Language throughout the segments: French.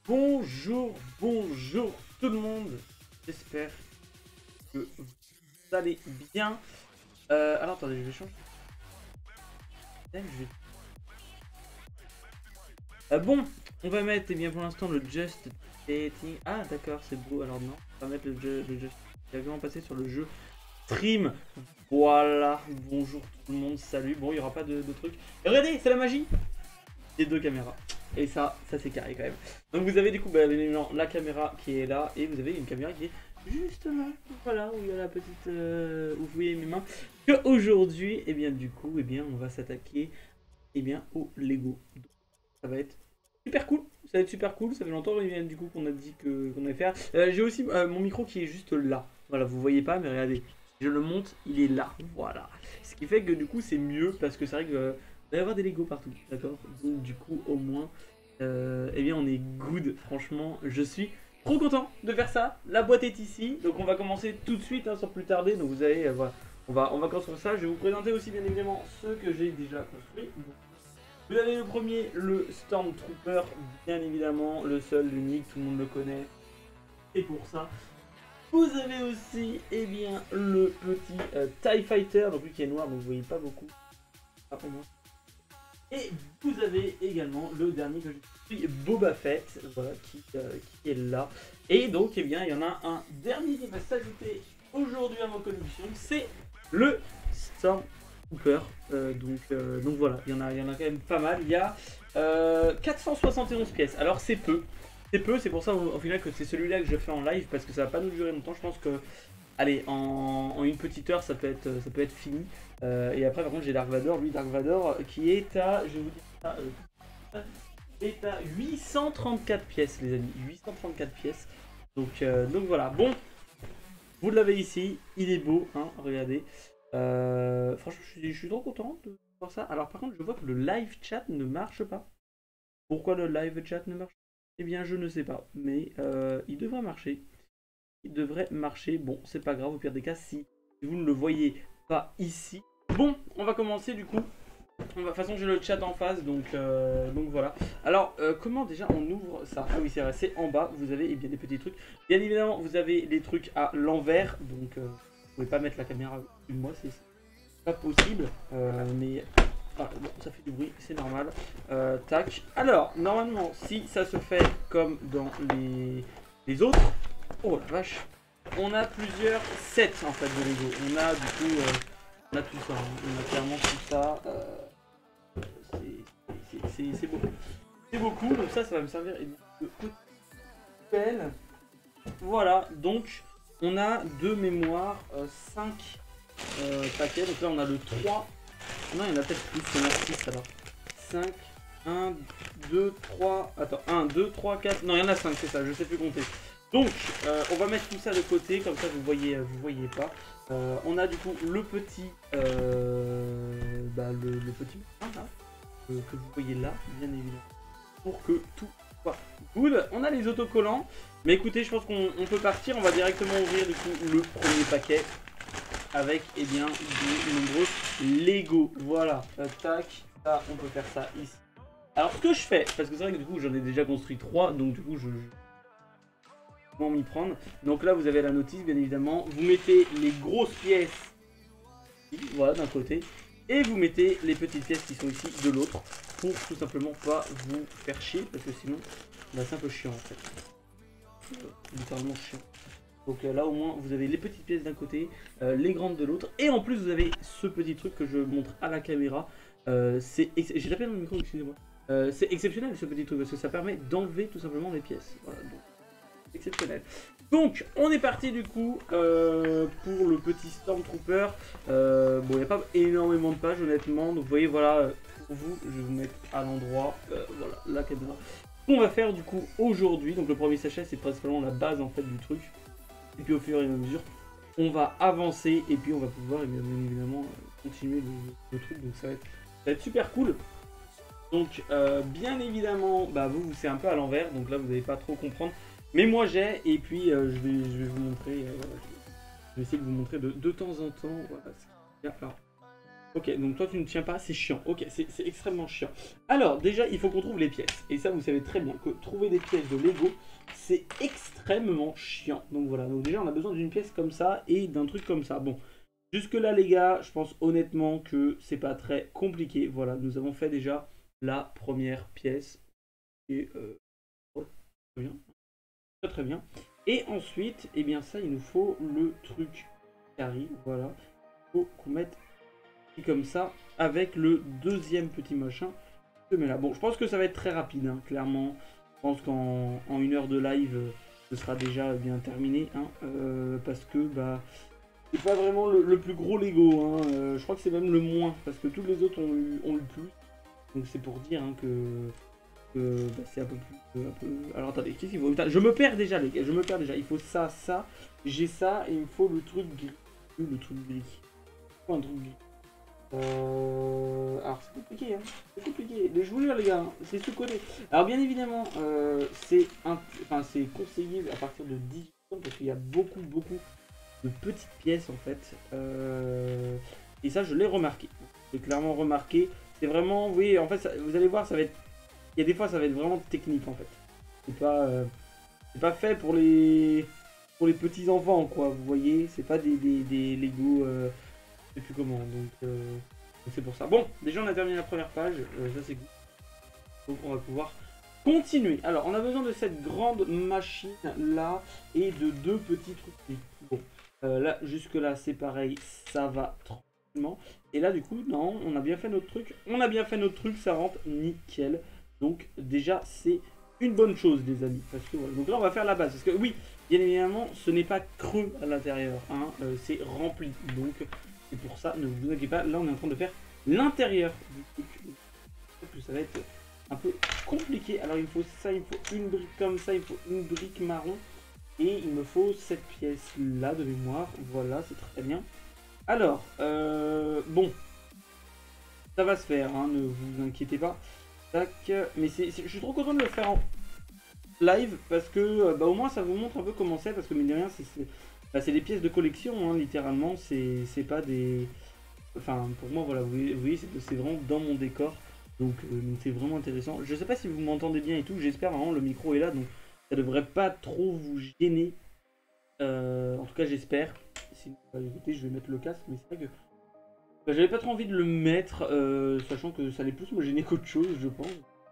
Bonjour, bonjour tout le monde. J'espère que vous allez bien. Alors attendez, je vais changer. Bon, on va mettre bien pour l'instant le Just Dating. Ah d'accord, c'est beau. Alors non, on va mettre le Just. Directement passer sur le jeu Stream. Voilà, bonjour tout le monde, salut. Bon, il n'y aura pas de truc. Et regardez, c'est la magie des deux caméras. Et ça c'est carré quand même. Donc vous avez du coup bien évidemment la caméra qui est là et vous avez une caméra qui est juste là. Voilà, où il y a la petite... où vous voyez mes mains. Que aujourd'hui, et bien du coup, on va s'attaquer au Lego. Donc, ça va être super cool. Ça va être super cool. Ça fait longtemps du coup qu'on a dit qu'on allait faire. J'ai aussi mon micro qui est juste là. Voilà, vous voyez pas, mais regardez. Je le monte, il est là. Voilà. Ce qui fait que du coup c'est mieux parce que c'est vrai que il va y avoir des Lego partout, d'accord. Donc du coup au moins, on est good. Franchement, je suis trop content de faire ça. La boîte est ici, donc on va commencer tout de suite, hein, sans plus tarder. Donc vous allez, voilà, on va construire ça. Je vais vous présenter aussi bien évidemment ceux que j'ai déjà construits. Vous avez le premier, le Stormtrooper, bien évidemment, le seul, l'unique, tout le monde le connaît. Et pour ça, vous avez aussi, le petit TIE Fighter, donc lui qui est noir, donc vous voyez pas beaucoup. Pas pour moi. Et vous avez également le dernier que j'ai pris, Boba Fett, voilà, qui est là. Et donc, il y en a un dernier qui va s'ajouter aujourd'hui à ma collection, c'est le Stormtrooper. Donc voilà, il y en a quand même pas mal. Il y a 471 pièces. Alors c'est peu. C'est peu, c'est pour ça au final que c'est celui-là que je fais en live parce que ça va pas nous durer longtemps. Je pense que, allez, en une petite heure ça peut être fini. Et après par contre j'ai Dark Vador, lui Dark Vador qui est à, je vais vous dire ça, est à 834 pièces les amis, 834 pièces. Donc voilà, bon, vous l'avez ici, il est beau, hein, regardez. Franchement je suis trop content de voir ça. Alors par contre je vois que le live chat ne marche pas. Pourquoi le live chat ne marche pas? Eh bien je ne sais pas, mais il devrait marcher. Il devrait marcher, bon c'est pas grave au pire des cas si vous ne le voyez pas ici. Bon, on va commencer du coup. De toute façon, j'ai le chat en face, donc voilà. Alors, comment déjà on ouvre ça? Ah oui, c'est vrai, c'est en bas. Vous avez des petits trucs. Bien évidemment, vous avez les trucs à l'envers, donc vous pouvez pas mettre la caméra au-dessus de moi, c'est pas possible. Mais ah, bon, ça fait du bruit, c'est normal. Tac. Alors, normalement, si ça se fait comme dans les autres, oh la vache, on a plusieurs sets en fait de Lego. On a du coup, on a tout ça, hein. On a clairement tout ça. C'est beaucoup. C'est beaucoup, donc ça va me servir de pelle. Voilà, donc on a de mémoire 5 paquets. Donc là on a le 3. Non, il y en a peut-être plus, il y en a 6 alors. 5, 1, 2, 3. Attends, 1, 2, 3, 4. Non, il y en a 5, c'est ça, je sais plus compter. Donc, on va mettre tout ça de côté, comme ça vous voyez pas. On a du coup le petit, le petit là, que vous voyez là, bien évidemment, pour que tout soit good. On a les autocollants, mais écoutez, je pense qu'on peut partir. On va directement ouvrir du coup le premier paquet avec de nombreux Lego. Voilà, tac, ça, on peut faire ça ici. Alors ce que je fais, parce que c'est vrai que du coup j'en ai déjà construit 3, donc du coup je comment m'y prendre. Donc là vous avez la notice bien évidemment, vous mettez les grosses pièces ici, voilà d'un côté, et vous mettez les petites pièces qui sont ici de l'autre, pour tout simplement pas vous faire chier, parce que sinon c'est un peu chiant en fait, littéralement chiant. Donc là au moins vous avez les petites pièces d'un côté, les grandes de l'autre, et en plus vous avez ce petit truc que je montre à la caméra. J'ai tapé dans le micro, excusez-moi. C'est exceptionnel ce petit truc parce que ça permet d'enlever tout simplement les pièces. Voilà, donc exceptionnel. Donc on est parti du coup pour le petit Stormtrooper. Bon, il n'y a pas énormément de pages honnêtement, donc vous voyez voilà, pour vous je vais vous mettre à l'endroit, voilà la caméra. Ce qu'on va faire du coup aujourd'hui, donc le premier sachet c'est principalement la base en fait du truc. Et puis au fur et à mesure, on va avancer et puis on va pouvoir bien évidemment continuer le truc. Donc ça va être super cool. Donc bien évidemment, vous c'est un peu à l'envers, donc là vous n'allez pas trop comprendre. Mais moi j'ai, et puis je vais vous montrer, voilà, je vais essayer de vous montrer de temps en temps. Voilà, alors, Ok, donc toi tu ne tiens pas, c'est chiant. Ok, c'est extrêmement chiant. Alors, déjà, il faut qu'on trouve les pièces. Et ça, vous savez très bien que trouver des pièces de Lego, c'est extrêmement chiant. Donc voilà, donc déjà, on a besoin d'une pièce comme ça et d'un truc comme ça. Bon, jusque-là, les gars, je pense honnêtement que c'est pas très compliqué. Voilà, nous avons fait déjà la première pièce. Et ouais, très bien. Très très bien. Et ensuite, eh bien ça, il nous faut le truc qui arrive. Voilà, il faut qu'on mette comme ça avec le deuxième petit machin. Je mets là. Bon, je pense que ça va être très rapide, hein, clairement. Je pense qu'en une heure de live, ce sera déjà bien terminé, hein, parce que bah c'est pas vraiment le plus gros Lego. Hein, je crois que c'est même le moins, parce que tous les autres ont eu plus. Donc c'est pour dire, hein, que bah, c'est un peu plus. Alors attendez, qu'est-ce qu'il faut? Putain, je me perds déjà, les gars. Je me perds déjà. Il faut ça, ça. J'ai ça et il me faut le truc gris. Le truc gris. Il faut un truc gris. Alors c'est compliqué, hein. C'est compliqué. Mais je vous jure les gars, hein, c'est sous-côté. Alors bien évidemment, c'est conseillé à partir de 18 ans parce qu'il y a beaucoup de petites pièces en fait. Et ça je l'ai remarqué. J'ai clairement remarqué. C'est vraiment, oui, en fait, vous allez voir, ça va être. Il y a des fois ça va être vraiment technique en fait. C'est pas fait pour les petits enfants quoi. Vous voyez, c'est pas des Lego. Je sais plus comment. Donc c'est pour ça. Bon, déjà on a terminé la première page, ça c'est good. Donc on va pouvoir continuer. Alors on a besoin de cette grande machine là et de deux petits trucs. Bon, là jusque là c'est pareil, ça va tranquillement. Et là du coup non, on a bien fait notre truc. On a bien fait notre truc, ça rentre nickel. Donc déjà c'est une bonne chose les amis. Parce que voilà. Donc là on va faire la base. Parce que oui, bien évidemment ce n'est pas creux à l'intérieur. Hein, c'est rempli. Donc c'est pour ça, ne vous inquiétez pas, là on est en train de faire l'intérieur du truc. Ça va être un peu compliqué. Alors il me faut ça, il me faut une brique comme ça, il me faut une brique marron. Et il me faut cette pièce là de mémoire. Voilà, c'est très bien. Alors, bon. Ça va se faire, hein, ne vous inquiétez pas. Tac. Mais je suis trop content de le faire en live parce que bah, au moins ça vous montre un peu comment c'est. Parce que mine de rien, c'est des pièces de collection, hein, littéralement. C'est pas des. Enfin, pour moi, voilà, vous voyez, c'est vraiment dans mon décor. Donc, c'est vraiment intéressant. Je sais pas si vous m'entendez bien et tout. J'espère vraiment le micro est là. Donc, ça devrait pas trop vous gêner. En tout cas, j'espère. Sinon, bah, écoutez, je vais mettre le casque. Mais c'est vrai que bah, j'avais pas trop envie de le mettre. Sachant que ça allait plus me gêner qu'autre chose, je pense.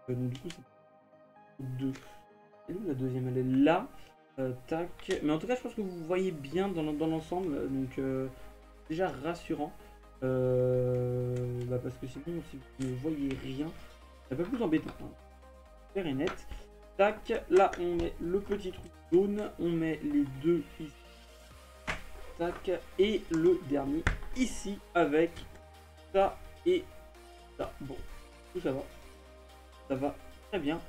Donc, du coup, c'est 2. Elle est où la deuxième? Elle est là. Tac. Mais en tout cas, je pense que vous voyez bien dans l'ensemble. Donc, déjà rassurant. Bah parce que sinon, si vous ne voyez rien, c'est un peu plus embêtant. Hein. Clair et net. Tac, là on met le petit truc jaune, on met les deux ici. Tac, et le dernier ici avec ça et ça. Bon, tout ça va. Ça va très bien.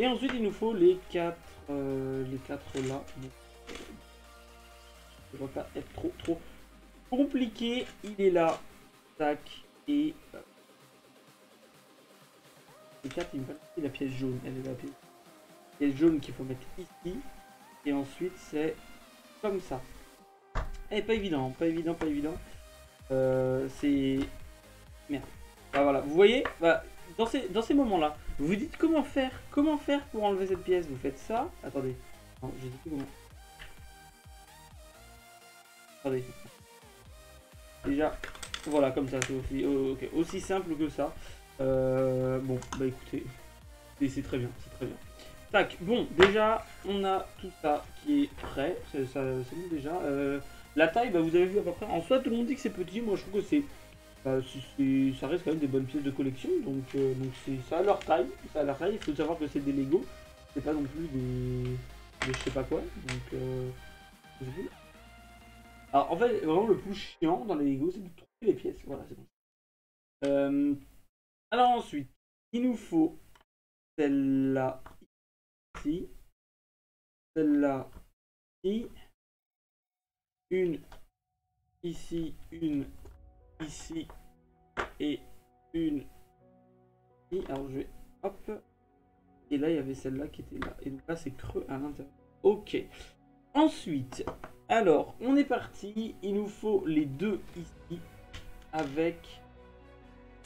Et ensuite, il nous faut les quatre là. Donc, ça ne va pas être trop compliqué. Il est là. Tac, et les 4, il me fallait la pièce jaune. Elle est la pièce jaune qu'il faut mettre ici. Et ensuite, c'est comme ça. Eh, pas évident, pas évident, pas évident. C'est. Merde. Ah, voilà, vous voyez, bah, dans ces moments-là, vous vous dites comment faire pour enlever cette pièce. Vous faites ça. Attendez. Non, je sais plus comment. Attendez. Déjà, voilà, comme ça, c'est aussi simple que ça. Bon, bah écoutez, c'est très bien, c'est très bien. Tac, bon, déjà, on a tout ça qui est prêt, c'est bon déjà. La taille, bah vous avez vu à peu près, en soi, tout le monde dit que c'est petit, moi je trouve que ça reste quand même des bonnes pièces de collection, donc ça a leur taille, il faut savoir que c'est des Lego, c'est pas non plus des je sais pas quoi, donc c'est cool. Alors en fait, vraiment le plus chiant dans les Lego, c'est de trouver les pièces, voilà, c'est bon. Alors ensuite, il nous faut celle-là ici, celle-là ici, une ici, une ici et une ici. Alors je vais hop, et là il y avait celle-là qui était là, et donc là c'est creux à l'intérieur. Ok. Ensuite, alors on est parti, il nous faut les deux ici avec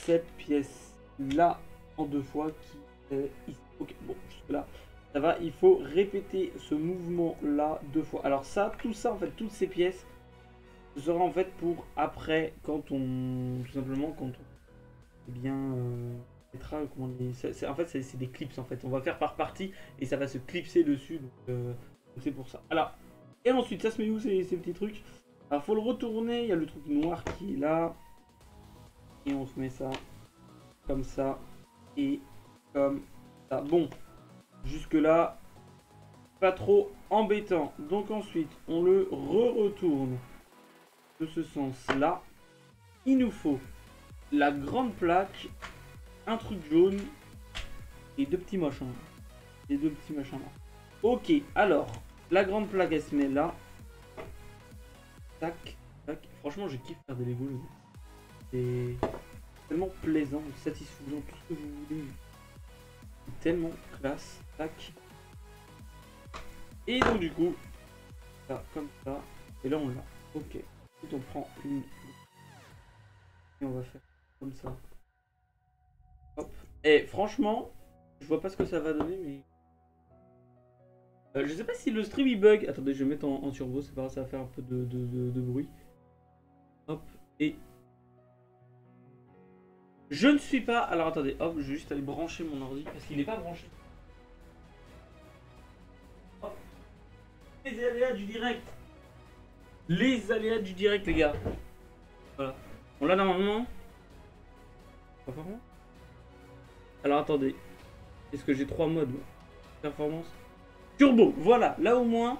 cette pièce là en 2 fois qui est ici. Ok, bon, jusque là, ça va. Il faut répéter ce mouvement là 2 fois. Alors ça, tout ça, en fait, toutes ces pièces, ce sera en fait pour après, quand on, tout simplement, quand on, eh bien, mettra, comment on dit, en fait, c'est des clips en fait. On va faire par partie et ça va se clipser dessus, donc c'est pour ça. Alors, et ensuite, ça se met où ces petits trucs? Alors, faut le retourner. Il y a le truc noir qui est là. Et on se met ça comme ça et comme ça. Bon, jusque là, pas trop embêtant. Donc ensuite, on le retourne de ce sens-là. Il nous faut la grande plaque, un truc jaune et 2 petits machins. Et 2 petits machins là. Ok, alors, la grande plaque, elle se met là. Tac, tac. Franchement, je kiffe faire des Lego. C'est tellement plaisant, satisfaisant, tout ce que vous voulez. C'est tellement classe. Tac. Et donc du coup, ça, comme ça. Et là on l'a. Ok. Ensuite on prend une. Et on va faire comme ça. Hop. Et franchement, je vois pas ce que ça va donner, mais... je sais pas si le stream il bug. Attendez, je vais mettre en turbo, c'est pas grave, ça va faire un peu de bruit. Hop. Et... je ne suis pas... Alors attendez, hop, je vais juste aller brancher mon ordi, parce qu'il n'est pas branché. Hop. Les aléas du direct. Les aléas du direct, les gars. Voilà. On l'a normalement. Alors attendez. Est-ce que j'ai 3 modes? Performance. Turbo. Voilà. Là au moins,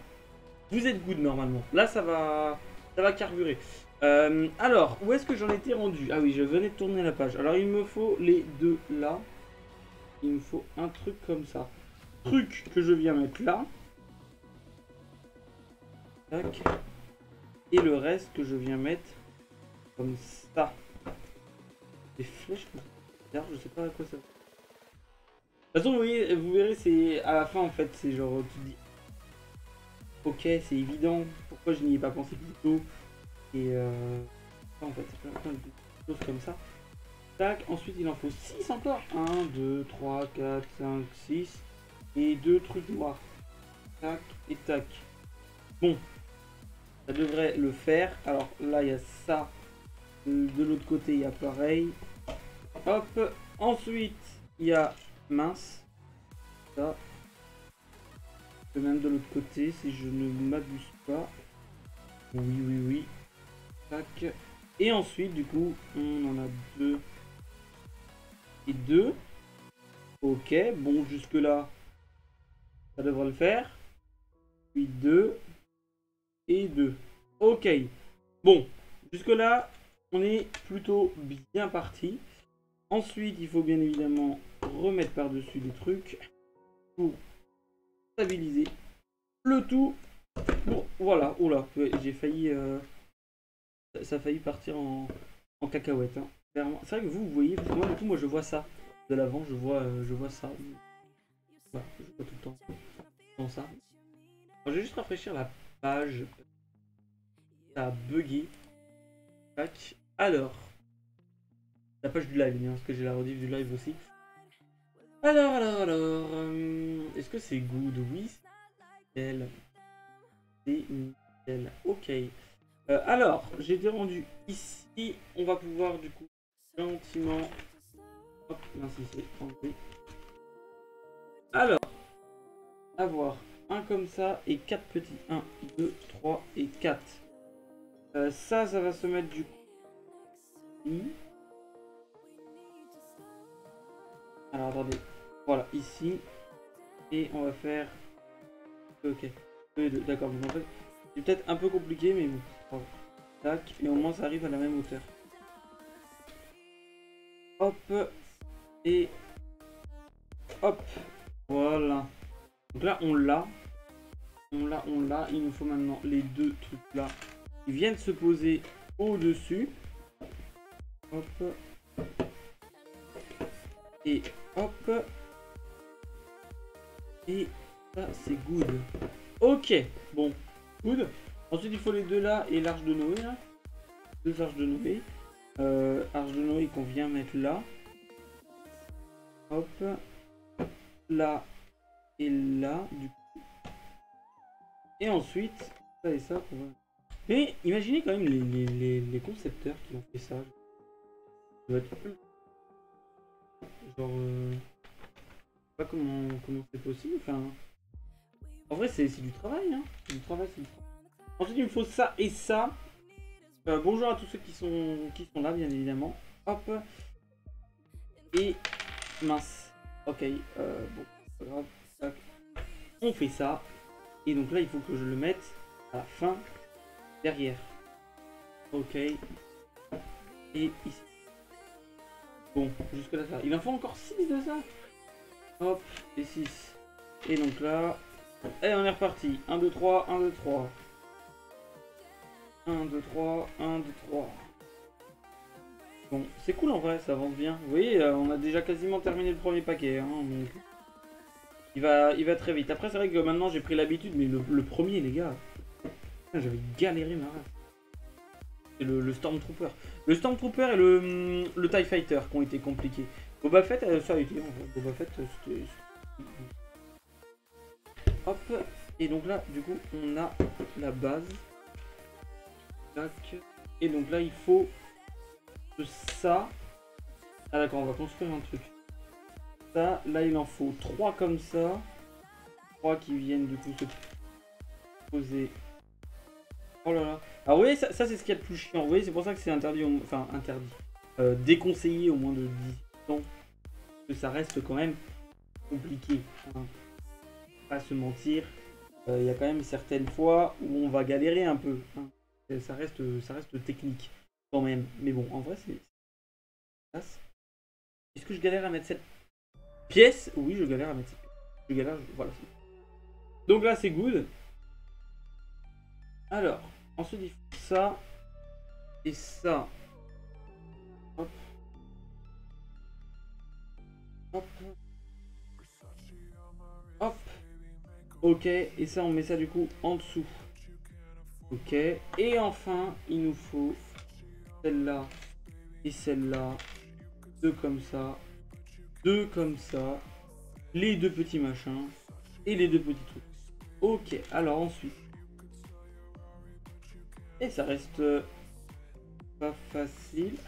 vous êtes good normalement. Là ça va carburer. Alors, où est-ce que j'en étais rendu? Ah oui, je venais de tourner la page. Alors il me faut les deux là. Il me faut un truc comme ça. Truc que je viens mettre là. Tac. Et le reste que je viens mettre comme ça. Des flèches comme ça. Je sais pas à quoi ça va. De toute façon, vous verrez, c'est à la fin en fait. C'est genre, tu te dis ok, c'est évident. Pourquoi je n'y ai pas pensé plus tôt? Et en fait, c'est plein de choses comme ça. Tac, ensuite il en faut 6 encore. 1, 2, 3, 4, 5, 6. Et 2 trucs noirs. Tac et tac. Bon. Ça devrait le faire. Alors là, il y a ça. De l'autre côté, il y a pareil. Hop. Ensuite, il y a mince. Ça. Et même de l'autre côté, si je ne m'abuse pas. Oui, oui, oui. Tac. Et ensuite, du coup, on en a 2. Et 2. Ok. Bon, jusque-là, ça devrait le faire. Puis 2. Et 2. Ok. Bon, jusque-là, on est plutôt bien parti. Ensuite, il faut bien évidemment remettre par-dessus des trucs pour stabiliser le tout. Bon, voilà. Oula, j'ai failli... ça a failli partir en cacahuète. Hein. C'est vrai que vous voyez, parce que moi, du coup, moi, je vois ça. De l'avant, je vois ça. Voilà, je vois tout le temps dans ça. Alors, je vais juste rafraîchir la page. Ça a bugué. Tac. Alors. La page du live, parce que j'ai la rediff du live aussi. Alors. Est-ce que c'est good? Oui. C'est nickel. Ok. Alors, j'ai été rendu ici. On va pouvoir, du coup, gentiment. Hop, merci, c'est enlevé. Alors, avoir un comme ça et 4 petits. 1, 2, 3 et 4. Ça va se mettre du coup. Alors attendez, voilà, ici. Et on va faire... ok, d'accord, donc en fait, c'est peut-être un peu compliqué, mais bon. Voilà. Tac, et au moins ça arrive à la même hauteur. Hop, et... hop, voilà. Donc là, on l'a. On l'a. Il nous faut maintenant les deux trucs là. Ils viennent se poser au-dessus. Hop. Et hop. Et ça, c'est good. Ok, bon, good. Ensuite, il faut les deux là et l'arche de Noé. Là. 2 arches de Noé. Arche de Noé qu'on vient mettre là. Hop. Là et là, du coup. Et ensuite, ça et ça. Mais imaginez quand même les concepteurs qui ont fait ça. Ça doit être... Genre... Je sais pas comment c'est possible. Enfin... En vrai, c'est du travail, hein. C'est du travail, c'est du travail. Ensuite, il me faut ça et ça. Bonjour à tous ceux qui sont là, bien évidemment. Hop. Et... Mince. Ok. Bon, c'est pas grave. Tac. On fait ça. Et donc là, il faut que je le mette à la fin, derrière. Ok. Et ici. Bon, jusque là, ça. Il en faut encore 6 de ça. Hop, et 6. Et donc là... Et on est reparti. 1, 2, 3, 1, 2, 3. 1, 2, 3, 1, 2, 3. Bon, c'est cool en vrai, ça avance bien. Vous voyez, on a déjà quasiment terminé le premier paquet. Hein, donc... il va très vite. Après, c'est vrai que maintenant j'ai pris l'habitude, mais le premier, les gars, j'avais galéré ma race. C'est le Stormtrooper. Le Stormtrooper et le TIE Fighter qui ont été compliqués. Boba Fett, ça a été. Boba Fett, c'était... Hop. Et donc là, du coup, on a la base. Tac. Et donc là, il faut ça. Ah d'accord, on va construire un truc. Ça, là, il en faut 3 comme ça. 3 qui viennent du coup se poser. Oh là là. Alors vous voyez, ça c'est ce qu'il y a de plus chiant. Vous voyez, c'est pour ça que c'est interdit, enfin interdit. Déconseillé au moins de 10 ans. Parce que ça reste quand même compliqué. Hein. Pas se mentir. Il y a quand même certaines fois où on va galérer un peu. Hein. Ça reste technique quand même. Mais bon, en vrai, c'est... Est-ce que je galère à mettre cette pièce? Oui, je galère à mettre cette pièce. Je galère, voilà. Donc là, c'est good. Alors, ensuite, il faut ça. Et ça. Hop. Hop. Hop. Ok, et ça, on met ça du coup en dessous. Ok, et enfin, il nous faut celle-là et celle-là. 2 comme ça. 2 comme ça. Les 2 petits machins. Et les 2 petits trucs. Ok, alors ensuite. Et ça reste pas facile.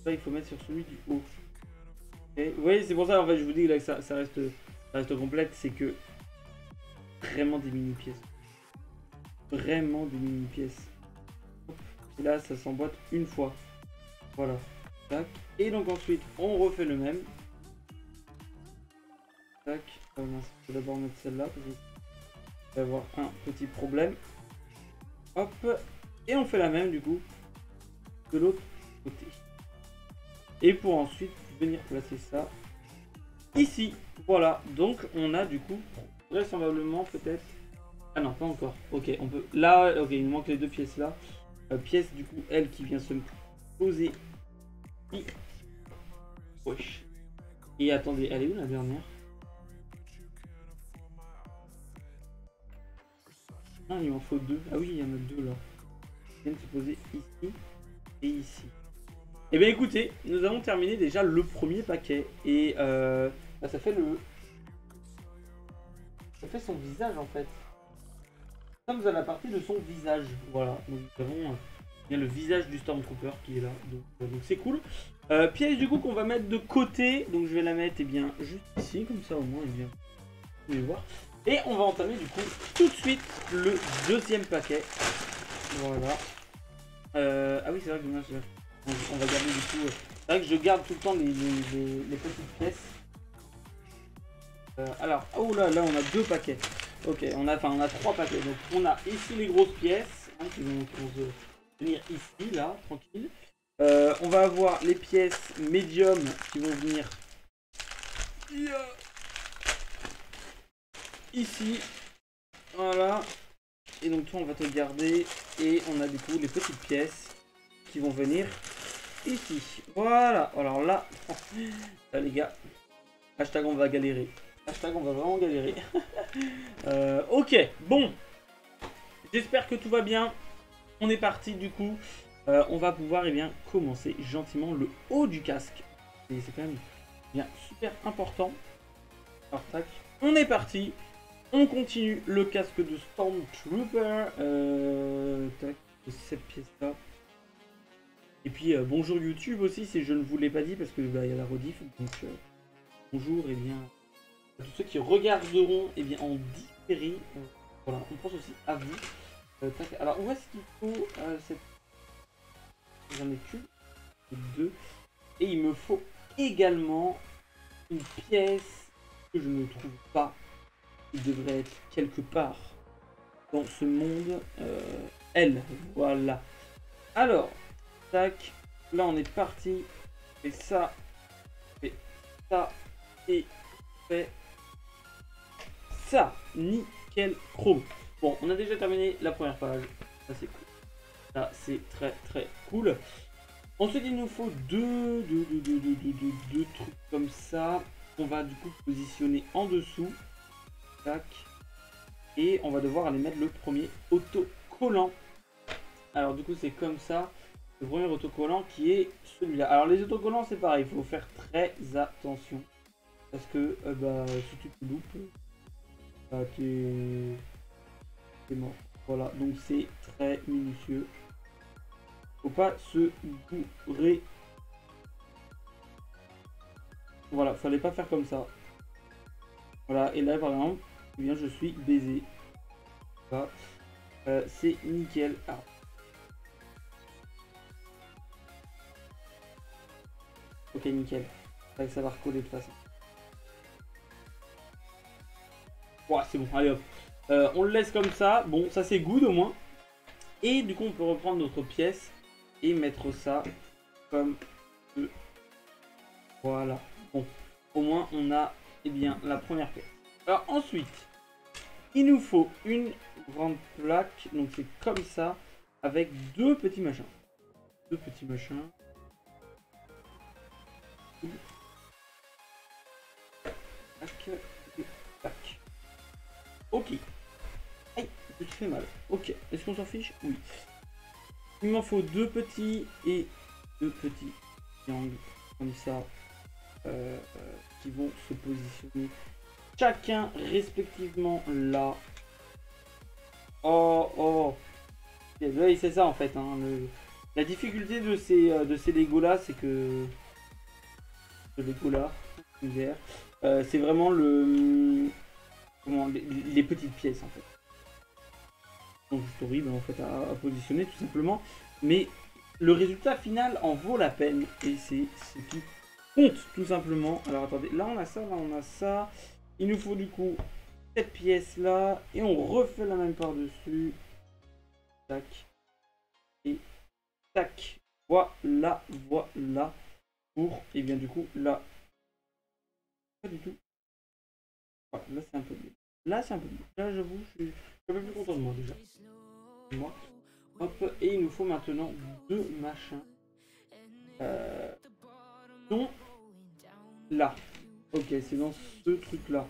Ça, il faut mettre sur celui du haut. Et vous voyez, c'est pour ça en fait je vous dis là que ça reste complexe, c'est que vraiment des mini pièces. Vraiment des mini pièces. Et là ça s'emboîte une fois. Voilà. Tac. Et donc ensuite on refait le même. Tac. Oh non, je vais d'abord mettre celle-là parce que je vais avoir un petit problème. Hop. Et on fait la même du coup de l'autre côté. Et pour ensuite venir placer ça ici. Voilà, donc on a du coup vraisemblablement peut-être... Ah non, pas encore. Ok, on peut... Là, ok, il nous manque les 2 pièces là. Pièce du coup, elle qui vient se poser. Wesh. Et attendez, elle est où la dernière? Non, il m'en faut 2. Ah oui, il y en a 2 là. Ils viennent se poser ici et ici. Et bien écoutez, nous avons terminé déjà le premier paquet. Et bah, ça fait son visage en fait. Nous sommes à la partie de son visage. Voilà, donc nous avons bien le visage du Stormtrooper qui est là. Donc c'est cool. Pièce du coup qu'on va mettre de côté. Donc je vais la mettre bien juste ici, comme ça au moins il vient. Vous pouvez voir. Et on va entamer du coup tout de suite le deuxième paquet. Voilà. Ah oui c'est vrai que moi on va garder du coup. C'est vrai que je garde tout le temps les petites pièces. Alors, oh là, là on a 2 paquets. Ok, on a 3 paquets. Donc on a ici les grosses pièces hein, qui vont se venir ici, là, tranquille. On va avoir les pièces médium qui vont venir ici. Voilà. Et donc toi on va te garder. Et on a du coup les petites pièces qui vont venir ici. Voilà. Alors là, là les gars, hashtag on va galérer. Hashtag on va vraiment galérer. Ok, bon. J'espère que tout va bien. On est parti du coup. On va pouvoir commencer gentiment le haut du casque. Et c'est quand même bien super important. Alors tac, on est parti. On continue le casque de Stormtrooper. Tac, cette pièce là. Et puis bonjour YouTube aussi si je ne vous l'ai pas dit parce que y a la rediff. Donc bonjour à tous ceux qui regarderont en différé. Voilà, on pense aussi à vous. Tac, alors où est-ce qu'il faut cette... J'en ai qu'une, deux. Et il me faut également une pièce que je ne trouve pas. Il devrait être quelque part dans ce monde. Elle, voilà. Alors, tac, là on est parti. Et ça, et ça, et fait ça. Nickel chrome. Bon, on a déjà terminé la première page. Ça c'est cool. Ça c'est très très cool. Ensuite, il nous faut deux trucs comme ça. On va du coup positionner en dessous. Tac. Et on va devoir aller mettre le premier autocollant. Alors du coup, c'est comme ça. Le premier autocollant qui est celui-là. Alors les autocollants, c'est pareil. Il faut faire très attention. Parce que si tu te loupes, t'es mort. Voilà, donc c'est très minutieux. Faut pas se bourrer. Voilà, fallait pas faire comme ça. Voilà, et là par exemple, je suis baisé. Voilà. C'est nickel. Ah. Ok, nickel. Ça va recoller de toute façon. Ouais, c'est bon, allez hop. On le laisse comme ça. Bon, ça c'est good au moins. Et du coup, on peut reprendre notre pièce et mettre ça comme ce. Voilà. Bon, au moins on a la première pièce. Alors ensuite, il nous faut une grande plaque. Donc c'est comme ça, avec deux petits machins. Deux petits machins. Tac, tac. Ok. Aïe, je te fais mal. Ok. Est-ce qu'on s'en fiche? Oui. Il m'en faut deux petits et deux petits triangles comme ça qui vont se positionner chacun respectivement là. Oh. Oui, c'est ça en fait. Hein, la difficulté de ces Lego là, c'est que Lego là, c'est vraiment les petites pièces en fait. Donc c'est horrible en fait à positionner tout simplement, mais le résultat final en vaut la peine et c'est ce qui compte tout simplement. Alors attendez, là on a ça, là on a ça. Il nous faut du coup cette pièce là et on refait la même par dessus. Tac et tac. Voilà pour du coup là pas du tout. Voilà, là c'est un peu mieux. Là c'est un peu mieux. Là j'avoue je suis un peu plus content de moi déjà. Moi. Hop, et il nous faut maintenant deux machins. Dont là. Ok, c'est dans ce truc là.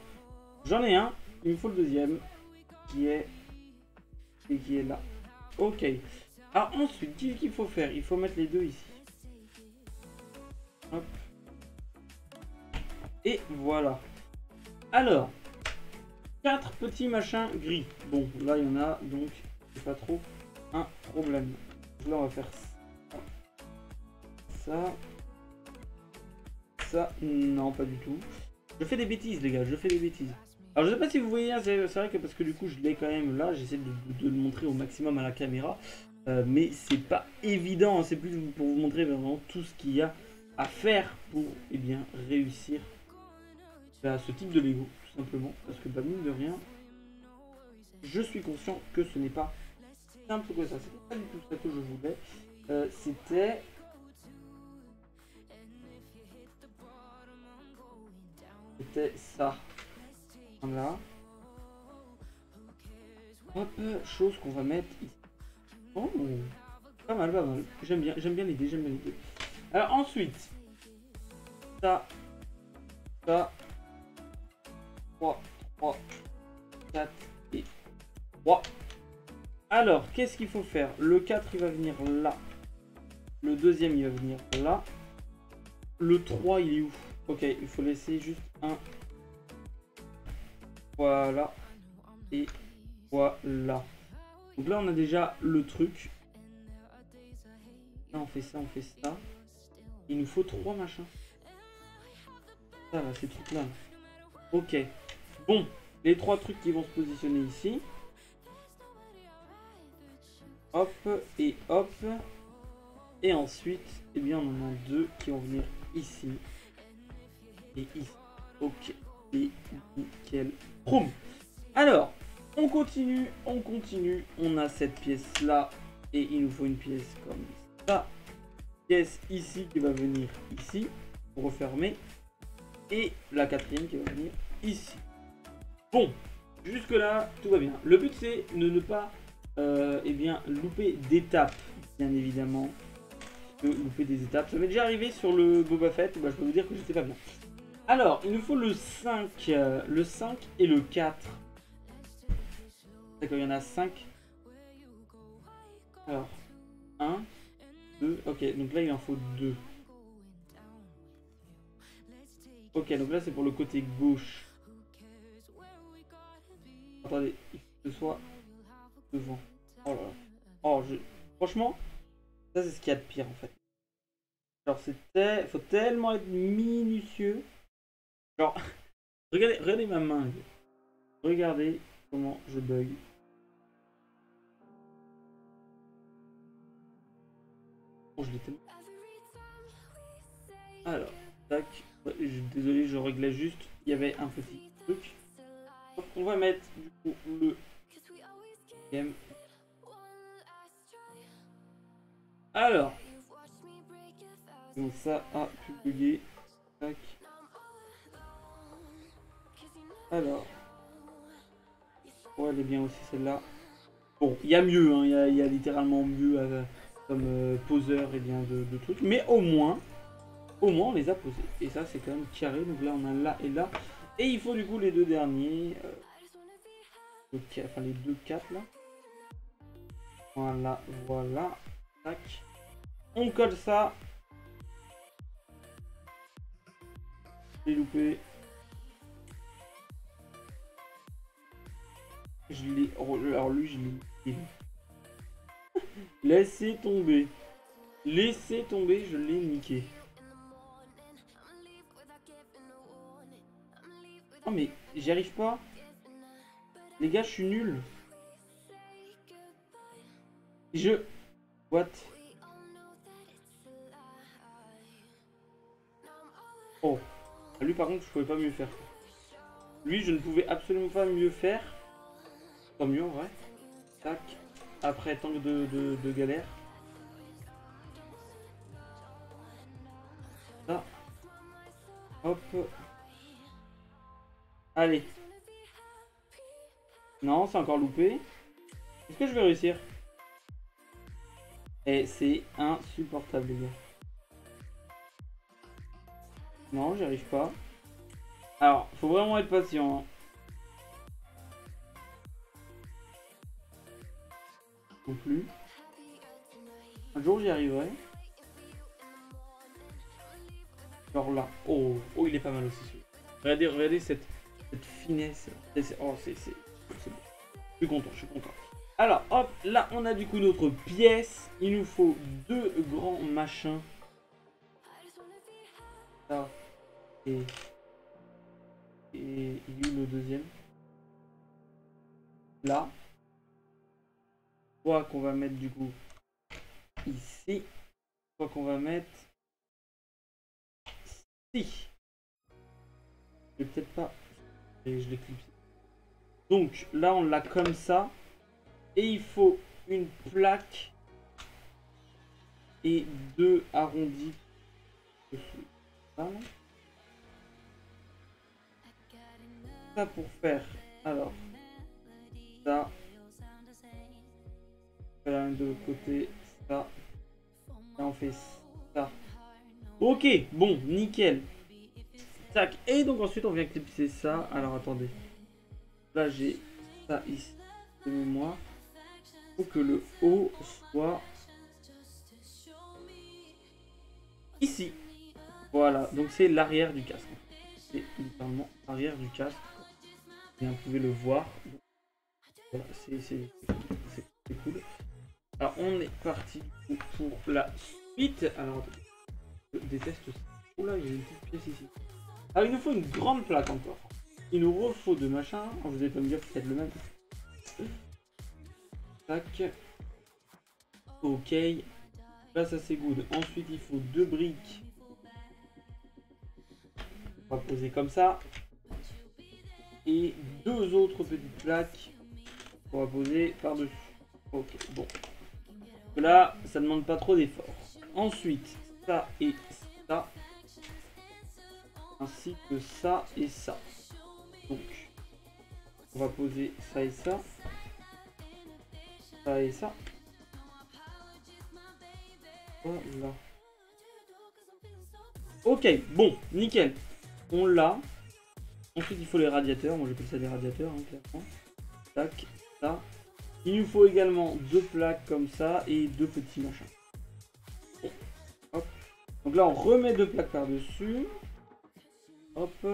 J'en ai un, il me faut le deuxième qui est là. Ok. Alors ensuite, qu'est-ce qu'il faut faire? Il faut mettre les deux ici. Hop. Et voilà. Alors, quatre petits machins gris. Bon, là il y en a, donc c'est pas trop un problème. Là on va faire ça, non pas du tout. Je fais des bêtises les gars, je fais des bêtises. Alors je sais pas si vous voyez, c'est vrai que parce que du coup je l'ai quand même là, j'essaie de le montrer au maximum à la caméra. Mais c'est pas évident, hein, c'est plus pour vous montrer vraiment tout ce qu'il y a à faire pour réussir ce type de Lego, tout simplement. Parce que mine de rien, je suis conscient que ce n'est pas simple que ça. C'était pas du tout ça que je voulais. C'était ça. Voilà. Hop, chose qu'on va mettre ici. Oh, pas mal, pas mal. J'aime bien l'idée, Alors ensuite, ça, 3, 4 et 3. Alors, qu'est-ce qu'il faut faire? Le 4, il va venir là. Le deuxième, il va venir là. Le 3, il est où? Ok, il faut laisser juste un. Voilà. Et voilà. Donc là, on a déjà le truc. Là, on fait ça, on fait ça. Il nous faut 3 machins. Ça, là, ces trucs-là. Ok. Bon, les 3 trucs qui vont se positionner ici. Hop, et hop. Et ensuite, eh bien, on en a 2 qui vont venir ici. Et ici. Ok. Et nickel. Boum. Alors, on continue, on continue. On a cette pièce-là. Et il nous faut une pièce comme ça. Pièce ici qui va venir ici. Pour refermer. Et la 4e qui va venir ici. Bon, jusque là, tout va bien. Le but, c'est de ne pas eh bien, louper d'étapes, bien évidemment. Louper des étapes. Ça m'est déjà arrivé sur le Boba Fett. Bah, je peux vous dire que j'étais pas bien. Alors, il nous faut le 5 et le 4. D'accord, il y en a 5. Alors, 1, 2. Ok, donc là, il en faut 2. Ok, donc là, c'est pour le côté gauche. Attendez, il faut que ce soit devant. Oh là là. Oh, franchement, ça, c'est ce qu'il y a de pire, en fait. Genre, faut tellement être minutieux. Genre, regardez ma main. Regardez comment je bug. Oh, je l'ai tellement. Alors, tac. Désolé, je réglais juste. Il y avait un petit truc. Donc, on va mettre du coup le game. Alors. Donc ça a pu bugger. Tac. Alors. Ouais, elle est bien aussi celle-là. Bon, il y a mieux, hein, il y a littéralement mieux comme poseur et bien de trucs. Mais au moins on les a posés. Et ça, c'est quand même carré. Donc là, on a là et là. Et il faut du coup les deux derniers. Enfin, les deux 4 là. Voilà, voilà. Tac. On colle ça. J'ai loupé. Je l'ai. Alors lui, je l'ai. Laissez tomber. Laissez tomber, je l'ai niqué. Oh mais j'y arrive pas. Les gars, je suis nul. What? Oh. Lui par contre, je pouvais pas mieux faire. Lui, je ne pouvais absolument pas mieux faire. Tant mieux en vrai. Tac. Après tant de galère. Ça. Hop. Allez. Non, c'est encore loupé. Est-ce que je vais réussir? Et c'est insupportable, les gars. Non, j'y arrive pas. Alors, faut vraiment être patient. Hein. Non plus. Un jour, j'y arriverai. Genre là. Oh, oh, il est pas mal aussi celui-là. Regardez cette finesse. Oh, c'est bon. Je suis content, je suis content. Alors, hop, là, on a du coup notre pièce. Il nous faut 2 grands machins. Ça. Et il est où le deuxième? Là. Soit qu'on va mettre du coup ici. Soit qu'on va mettre ici. Je vais peut-être pas. Et je l'ai clipsé. Donc là, on l'a comme ça. Et il faut une plaque et 2 arrondis. Ça pour faire. Alors, ça. Là, de l'autre côté, ça. Là, on fait ça. Ok, bon, nickel. Tac. Et donc ensuite, on vient clipser ça. Alors, attendez. Là, j'ai ça ici de mémoire. faut que le haut soit ici. Voilà, donc c'est l'arrière du casque. C'est littéralement l'arrière du casque. Bien, vous pouvez le voir. Voilà, c'est cool. Alors on est parti pour la suite. Alors je déteste ça. Oula, il y a une petite pièce ici. Alors il nous faut une grande plaque encore. Il nous refaut deux machins. Vous allez pas me dire que c'est le même. Tac. Ok. Là ça c'est good. Ensuite il faut deux briques. On va poser comme ça. Et deux autres petites plaques. On va poser par-dessus. Ok, bon. Là, ça ne demande pas trop d'efforts. Ensuite, ça et ça. Ainsi que ça et ça. Donc, on va poser ça et ça. Ça et ça. Voilà. Ok, bon, nickel. On l'a. Ensuite, il faut les radiateurs. Moi, j'appelle ça des radiateurs, hein, clairement. Tac, ça. Il nous faut également deux plaques comme ça et deux petits machins. Bon. Hop. Donc là, on remet deux plaques par-dessus. Hop.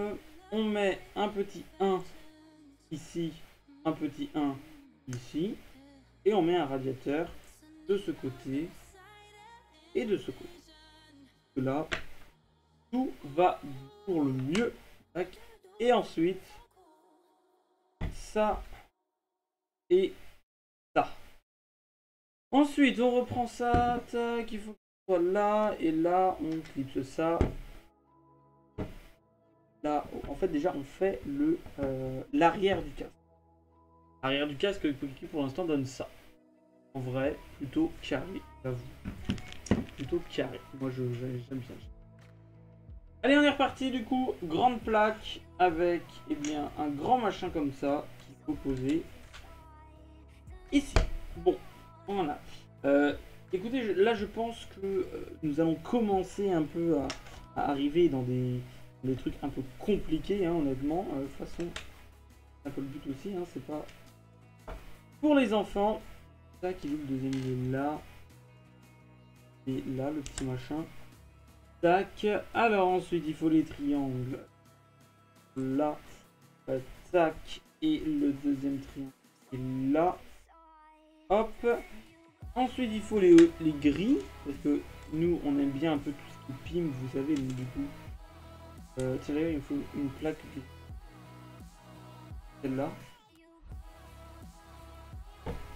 On met un petit 1 ici, un petit 1 ici. Et on met un radiateur de ce côté et de ce côté. Là, tout va pour le mieux. Tac. Et ensuite, ça et ça. Ensuite, on reprend ça. Tac, il faut que ce soit là. Et là, on clipse ça. Là, en fait, déjà, on fait le l'arrière du casque. L'arrière du casque, qui pour l'instant donne ça. En vrai, plutôt carré, j'avoue. Plutôt carré. Moi, j'aime bien. Allez, on est reparti du coup. Grande plaque avec eh bien, un grand machin comme ça qu'il faut poser ici. Bon, voilà. Écoutez, là, je pense que nous allons commencer un peu à arriver dans des trucs un peu compliqués, hein, honnêtement. De toute façon, c'est un peu le but aussi, hein, c'est pas pour les enfants. Tac, il est le deuxième, il est là. Et là, le petit machin. Tac. Alors ensuite, il faut les triangles. Là. Tac. Et le deuxième triangle est là. Hop. Ensuite, il faut les gris. Parce que nous, on aime bien un peu tout ce qui pime, vous savez. Donc, du coup, tiens, il faut une plaque. Celle-là.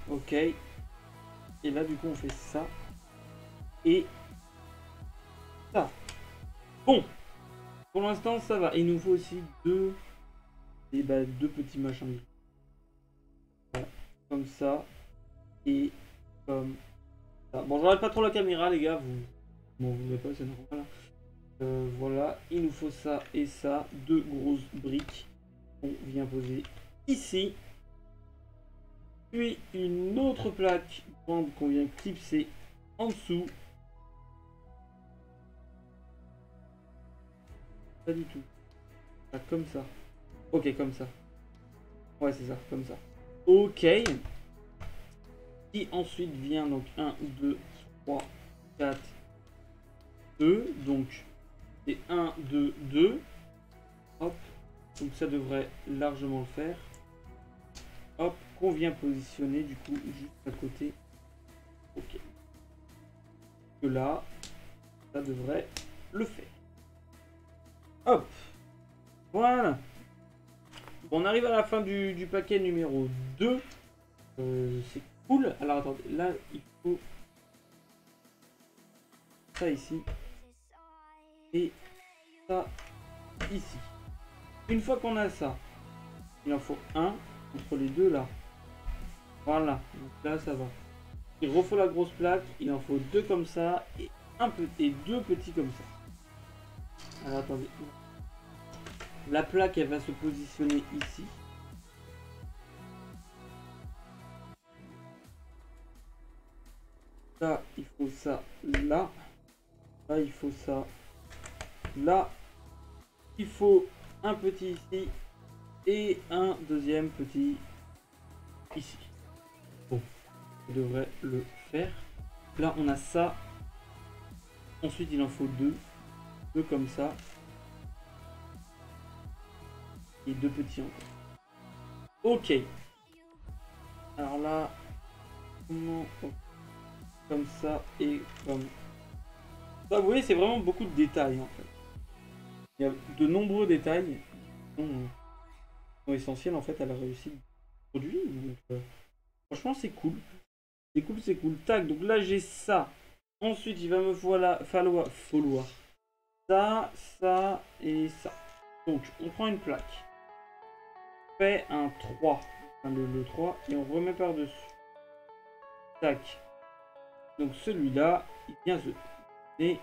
Ok. Et là, du coup, on fait ça. Et ça. Bon. Pour l'instant, ça va. Et il nous faut aussi deux petits machins. Voilà. Comme ça. Et comme ça. Bon, j'arrête pas trop la caméra, les gars. Vous m'en voudrez pas, c'est normal. Voilà. Il nous faut ça et ça. Deux grosses briques. On vient poser ici. Puis une autre plaque grande qu'on vient clipser en dessous. Pas du tout. Ah, comme ça. Ok, comme ça. Ouais, c'est ça, comme ça. Ok. Qui ensuite vient donc 1, 2, 3, 4, 2. Donc, c'est 1, 2, 2. Hop. Donc ça devrait largement le faire. Hop. Qu'on vient positionner du coup juste à côté. Ok. Que là, ça devrait le faire. Hop. Voilà. Bon, on arrive à la fin du paquet numéro 2. C'est cool. Alors attendez, là il faut ça ici. Et ça ici. Une fois qu'on a ça, il en faut un entre les deux là. Voilà. Donc là ça va. Il refaut la grosse plaque. Il en faut deux comme ça. Et deux petits comme ça. Alors attendez. La plaque, elle va se positionner ici. Là, il faut ça là. Là, il faut ça là. Il faut un petit ici. Et un deuxième petit ici. Bon. ça devrait le faire. Là, on a ça. Ensuite, il en faut deux. Deux comme ça. Et deux petits encore. Ok. Alors là, comme ça et comme ça. Vous voyez, c'est vraiment beaucoup de détails en fait. Il y a de nombreux détails qui sont essentiels en fait à la réussite du produit. Donc, franchement, c'est cool. C'est cool, c'est cool. Tac, donc là j'ai ça. Ensuite, il va me falloir ça, ça et ça. Donc, on prend une plaque. On fait un 3. Enfin, le 3 et on remet par-dessus. Tac. Donc celui-là, il vient se et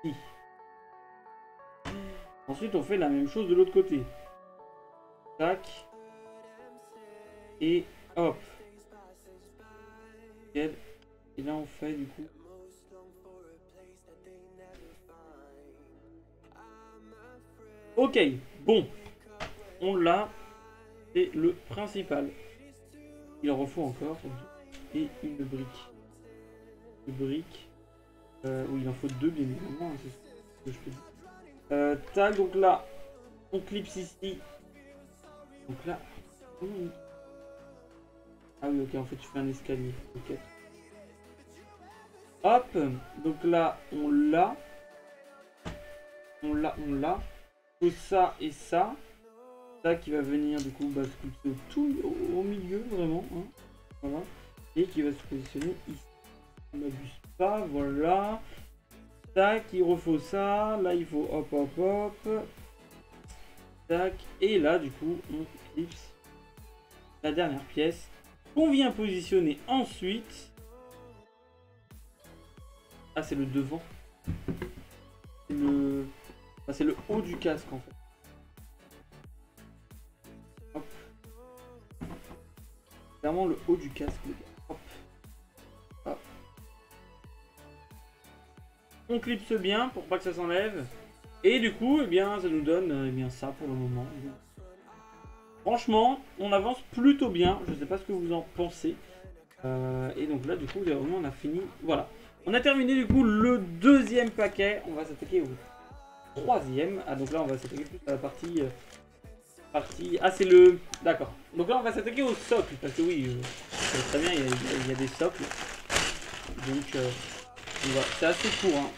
ici. Ensuite, on fait la même chose de l'autre côté. Tac. Et hop. Et là, on fait du coup. Ok, bon. On l'a. C'est le principal. Il en refaut encore. Et une brique. Une brique. Oui, il en faut deux, bien évidemment. Hein, c'est ce que je te dis. Tac, donc là, on clipse ici. Donc là. Ah oui, ok, en fait, tu fais un escalier. Ok. Hop, donc là, on l'a. On l'a. Tout ça et ça. Ça qui va venir, du coup, sculpter au milieu, vraiment. Hein. Voilà. Et qui va se positionner ici. On n'abuse pas, voilà. Tac, il refaut ça. Là, il faut hop, hop, hop. Tac. Et là, du coup, on clipse la dernière pièce. Qu'on vient positionner ensuite. Ah, c'est le devant. C'est le haut du casque, en fait. Hop. Clairement, le haut du casque, les gars. Hop. Hop. On clipse bien pour pas que ça s'enlève. Et du coup, eh bien, ça nous donne ça pour le moment. Franchement, on avance plutôt bien. Je sais pas ce que vous en pensez. Et donc là, du coup, vraiment, on a fini. Voilà. On a terminé du coup le deuxième paquet. On va s'attaquer au troisième. Ah, donc là, on va s'attaquer plus à la partie. Ah, c'est le. D'accord. Donc là, on va s'attaquer au socle. Parce que oui, très bien, il y a des socles. Donc, voilà. C'est assez court. Hein.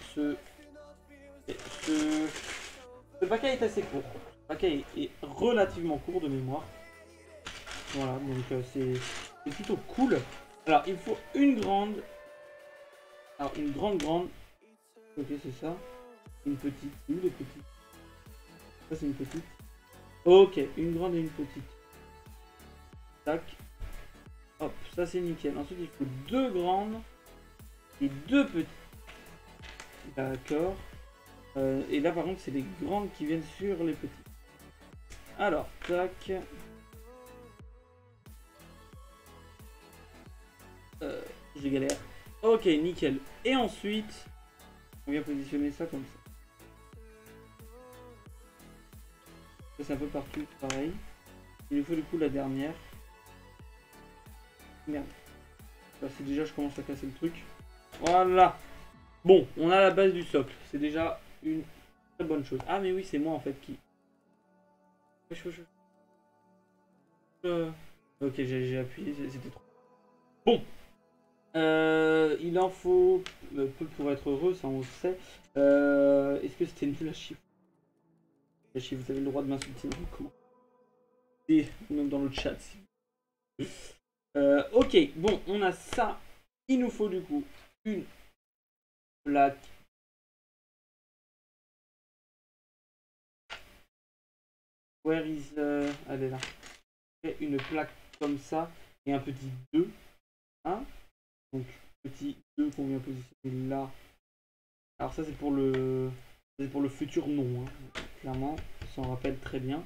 Ce paquet est assez court. Le paquet est relativement court de mémoire. Voilà, donc c'est plutôt cool. Alors, il faut une grande. Alors, une grande. Ok, c'est ça. Une petite. Une des petites. Ça, c'est une petite. Ok, une grande et une petite. Tac. Hop, ça c'est nickel. Ensuite, il faut deux grandes et deux petites. D'accord. Et là, par contre, c'est les grandes qui viennent sur les petites. Alors, tac. J'ai galère. Ok, nickel. Et ensuite, on vient positionner ça comme ça. Ça, c'est un peu partout, pareil. Il nous faut du coup la dernière. Merde. Là, c'est déjà, je commence à casser le truc. Voilà. Bon, on a la base du socle. C'est déjà une très bonne chose. Ah, mais oui, c'est moi en fait qui. Ok, j'ai appuyé, c'était trop. Bon. Il en faut peu pour être heureux, ça on le sait. Est-ce que c'était nul à chiffre? Vous avez le droit de m'insulter dans le comment. Et même dans le chat. Ok, bon, on a ça. Il nous faut du coup une plaque. Where is... elle est là. Une plaque comme ça et un petit 2. Hein, donc, petit 2 qu'on vient positionner là. Alors ça, c'est pour le futur nom. Hein. Clairement, on s'en rappelle très bien.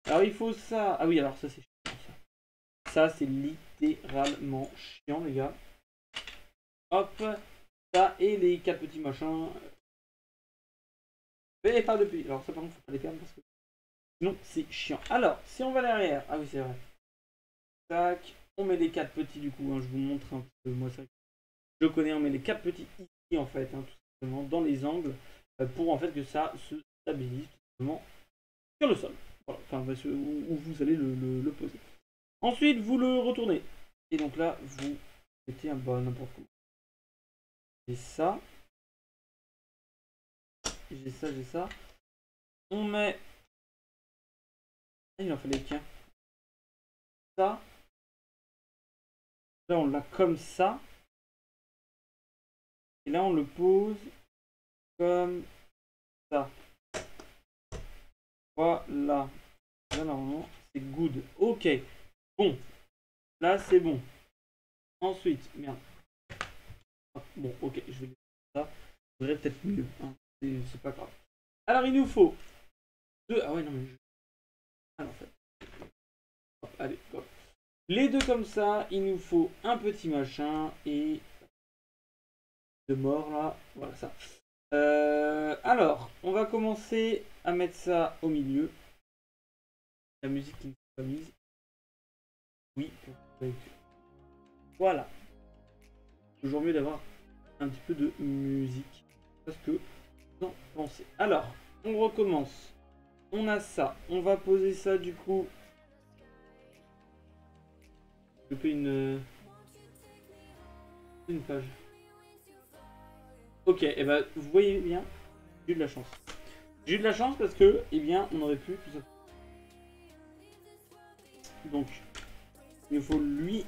Alors, il faut ça. Ah oui, alors ça, c'est chiant. Ça, c'est littéralement chiant, les gars. Hop. Ça et les 4 petits machins. Mais pas depuis. Alors ça, par contre, faut pas les perdre parce que sinon, c'est chiant. Alors, si on va derrière. Ah oui, c'est vrai. Tac. On met les 4 petits du coup, hein, je vous montre un peu, moi ça je connais, on met les 4 petits ici en fait, hein, tout simplement, dans les angles, pour en fait que ça se stabilise tout simplement sur le sol. Voilà, enfin où vous allez le poser. Ensuite, vous le retournez. Et donc là, vous mettez un bas n'importe comment. J'ai ça. J'ai ça, j'ai ça. On met... Il en fallait qu'un. Ça. Là, on l'a comme ça. Et là, on le pose comme ça. Voilà. Là, normalement, c'est good. Ok. Bon. Là, c'est bon. Ensuite, merde. Bon, ok, je vais ça. Je voudrais peut-être mieux. Hein. C'est pas grave. Alors, il nous faut deux. Ah ouais, non, mais. Ah, en fait. Hop, allez, hop. Les deux comme ça, il nous faut un petit machin et. De mort là. Voilà ça. Alors, on va commencer à mettre ça au milieu. La musique qui n'est pas mise. Oui. Voilà. Toujours mieux d'avoir un petit peu de musique. Parce que vous en pensez. Alors, on recommence. On a ça. On va poser ça du coup. Je fais une page. Ok, et ben vous voyez bien, j'ai eu de la chance. J'ai eu de la chance parce que, eh bien, on aurait pu tout ça. Donc, il nous faut lui,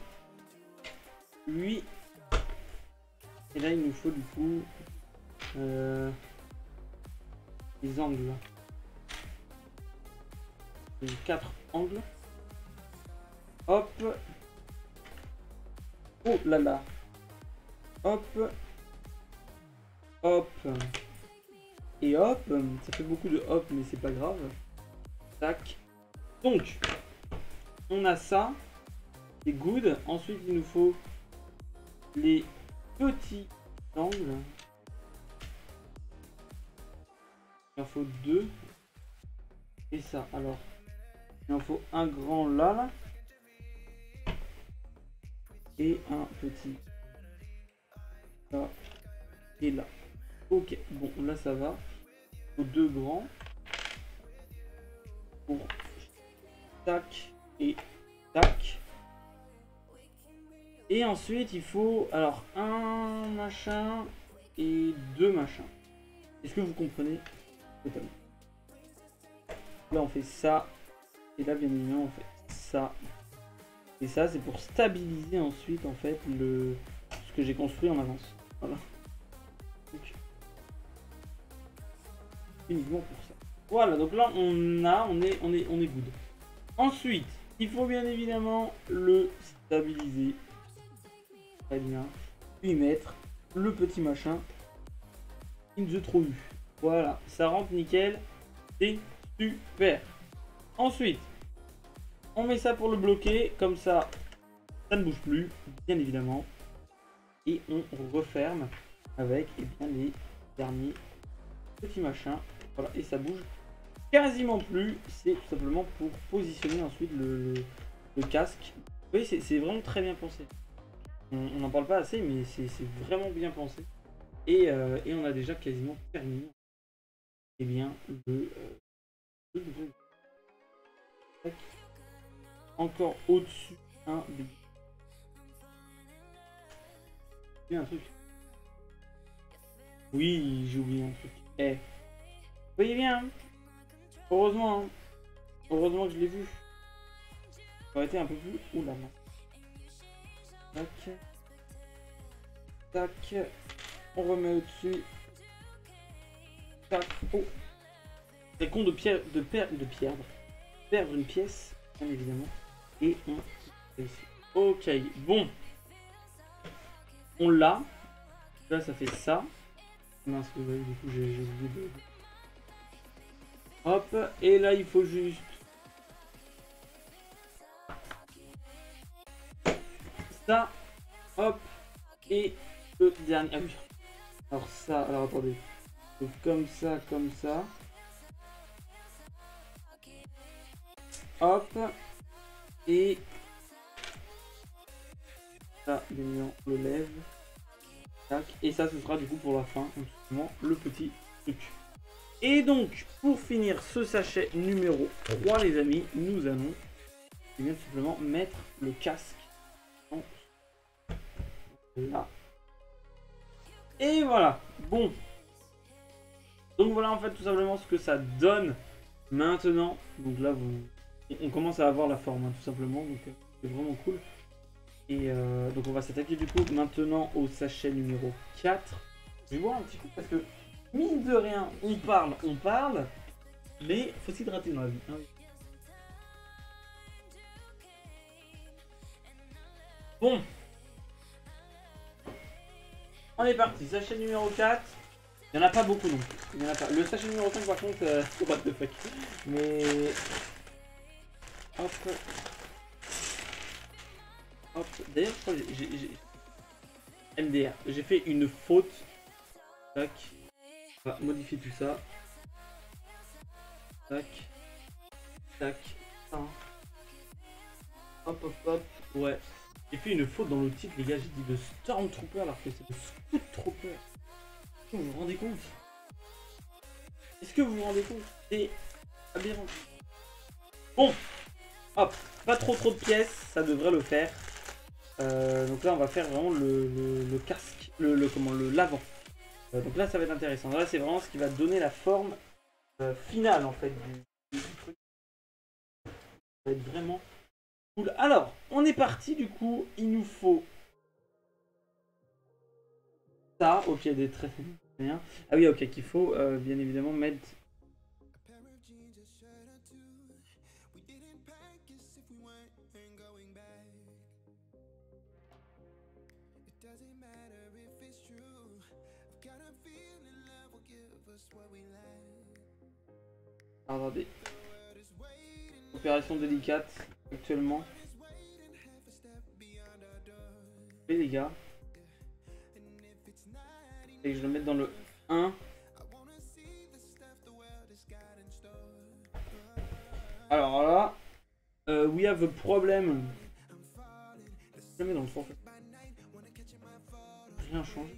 et là il nous faut du coup les angles. Les 4 angles. Hop. Oh là là. Hop. Hop. Et hop. Ça fait beaucoup de hop, mais c'est pas grave. Tac. Donc, on a ça. C'est good. Ensuite, il nous faut les petits angles. Il en faut 2. Et ça. Alors, il en faut un grand là. Et un petit là et là. Ok, bon là ça va. Il faut 2 grands pour tac et tac. Et ensuite il faut alors un machin et 2 machins. Est-ce que vous comprenez totalement? Là on fait ça et là bien évidemment on fait ça. Et ça c'est pour stabiliser ensuite en fait ce que j'ai construit en avance. Voilà. Donc, uniquement pour ça. Voilà, donc là on est good. Ensuite, il faut bien évidemment le stabiliser. Très bien. Puis mettre le petit machin in the trou. Voilà, ça rentre nickel. C'est super. Ensuite, on met ça pour le bloquer. Comme ça ne bouge plus, bien évidemment. Et on referme avec bien, les derniers petits machins. Voilà, et ça bouge quasiment plus. C'est tout simplement pour positionner ensuite le casque. Oui, c'est vraiment très bien pensé. On n'en parle pas assez, mais c'est vraiment bien pensé. Et on a déjà quasiment terminé. Et bien, encore au-dessus, un des... Il y a un truc. Oui, j'ai oublié un truc. Eh, vous voyez bien, hein. Heureusement, hein. Heureusement que je l'ai vu. Ça aurait été un peu plus... Oula, non. Tac. Tac. On remet au-dessus. Tac. Oh. C'est con de perdre une pièce, bien évidemment. Et on réussit. Ok, bon. On l'a. Là, ça fait ça. Mince, du coup, j'ai oublié de... Hop. Et là, il faut juste... ça. Hop. Et le dernier... Ah oui. Alors ça, alors attendez. Donc comme ça, comme ça. Hop. Et Ça, bien évidemment, on le lève. Tac. Et ça, ce sera du coup pour la fin, donc, simplement le petit truc. Et donc, pour finir ce sachet numéro 3, les amis, nous allons bien simplement mettre le casque là. Et voilà. Bon. Donc voilà en fait tout simplement ce que ça donne maintenant. Donc là, on commence à avoir la forme, hein, tout simplement. Donc c'est vraiment cool. Et donc on va s'attaquer du coup maintenant au sachet numéro 4. Je vais voir un petit coup parce que mine de rien, on parle, mais faut s'hydrater dans la vie. Hein. Bon. On est parti, sachet numéro 4. Il n'y en a pas beaucoup non plus. Il y en a pas. Le sachet numéro 5 par contre, what the fuck. Mais... Hop. Hop. D'ailleurs, je crois que j'ai... MDR. J'ai fait une faute. Tac. On va modifier tout ça. Tac. Tac. Hop, hop, hop. Ouais. J'ai fait une faute dans le titre, les gars. J'ai dit de Stormtrooper alors que c'est de Scoottrooper. Vous vous rendez compte? Est-ce que vous vous rendez compte? C'est aberrant. Bon. Hop. Pas trop de pièces. Ça devrait le faire. Donc là, on va faire vraiment le casque. Le l'avant. Donc là, ça va être intéressant. Là, c'est vraiment ce qui va donner la forme finale en fait du truc. Ça va être vraiment cool. Alors, on est parti du coup. Il nous faut ça. Ok, des traits. Rien. Ah oui, ok, qu'il faut bien évidemment mettre. Regardez. Opération délicate actuellement. Et les gars. Et que je le mette dans le 1. Alors là. We have a problem. Je le mets dans le 3 en fait. Rien change.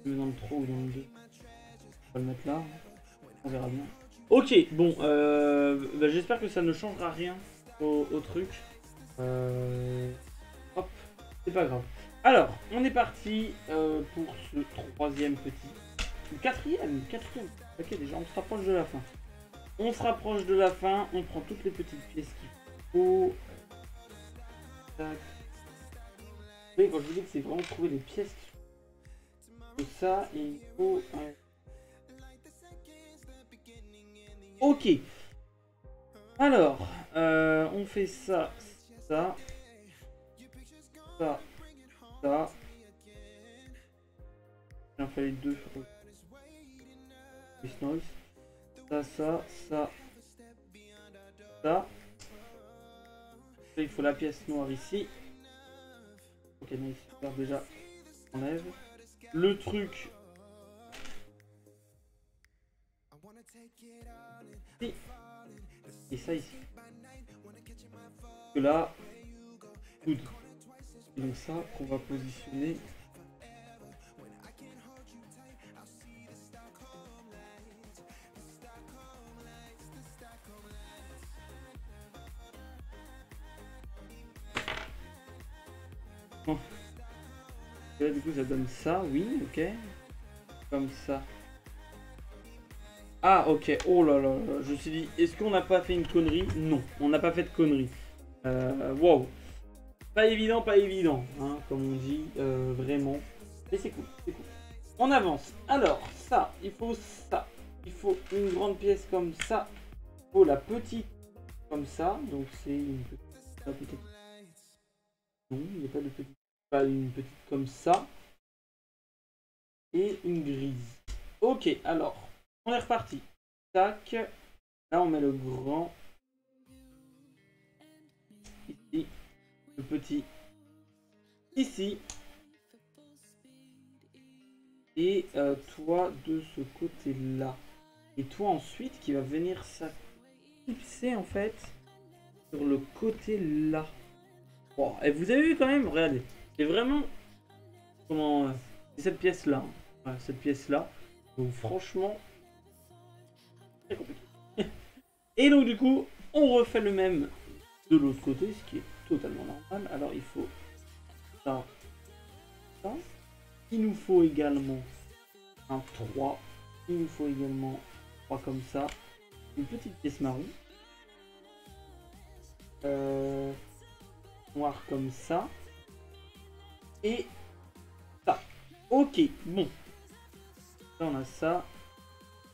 Je le mets dans le 3 ou dans le 2. On va le mettre là. On verra bien. Ok, bon, bah, j'espère que ça ne changera rien au truc. Hop, c'est pas grave. Alors, on est parti pour ce troisième petit... Quatrième. Ok, déjà, on se rapproche de la fin. On se rapproche de la fin, on prend toutes les petites pièces qu'il faut. Tac. Vous voyez, quand je vous dis que c'est vraiment trouver les pièces qu'il faut ça, et il faut... Ok. Alors, on fait ça, ça, ça, ça. Il en fallait deux. Noise. Ça, ça, ça, ça. Il faut la pièce noire ici. Ok, nice. Alors déjà, on enlève. Le truc. Ici. Et ça ici. Que là, good. Et donc ça, qu'on va positionner. Bon. Et là, du coup, ça donne ça, oui, ok. Comme ça. Ah, ok. Oh là là, je me suis dit, est-ce qu'on n'a pas fait une connerie? Non, on n'a pas fait de connerie. Wow. Pas évident, hein, comme on dit, vraiment. Mais c'est cool, c'est cool. On avance. Alors, ça, il faut ça. Il faut une grande pièce comme ça. Il faut la petite comme ça. Donc, c'est une petite. Non, il n'y a pas de petite. Pas une petite comme ça. Et une grise. Ok, alors, on est reparti. Tac. Là, on met le grand. Ici. Le petit. Ici. Et toi de ce côté-là. Et toi ensuite qui va venir s'acclipser en fait sur le côté là. Bon, et vous avez vu quand même, regardez. C'est vraiment... Comment... c'est cette pièce-là. Hein. Voilà, cette pièce-là. Donc franchement... très compliqué. Et donc du coup, on refait le même de l'autre côté, ce qui est totalement normal. Alors il faut... ça. Ça. Il nous faut également un 3. Il nous faut également 3 comme ça. Une petite pièce marron. Noir comme ça. Et ça. Ok, bon. Là on a ça.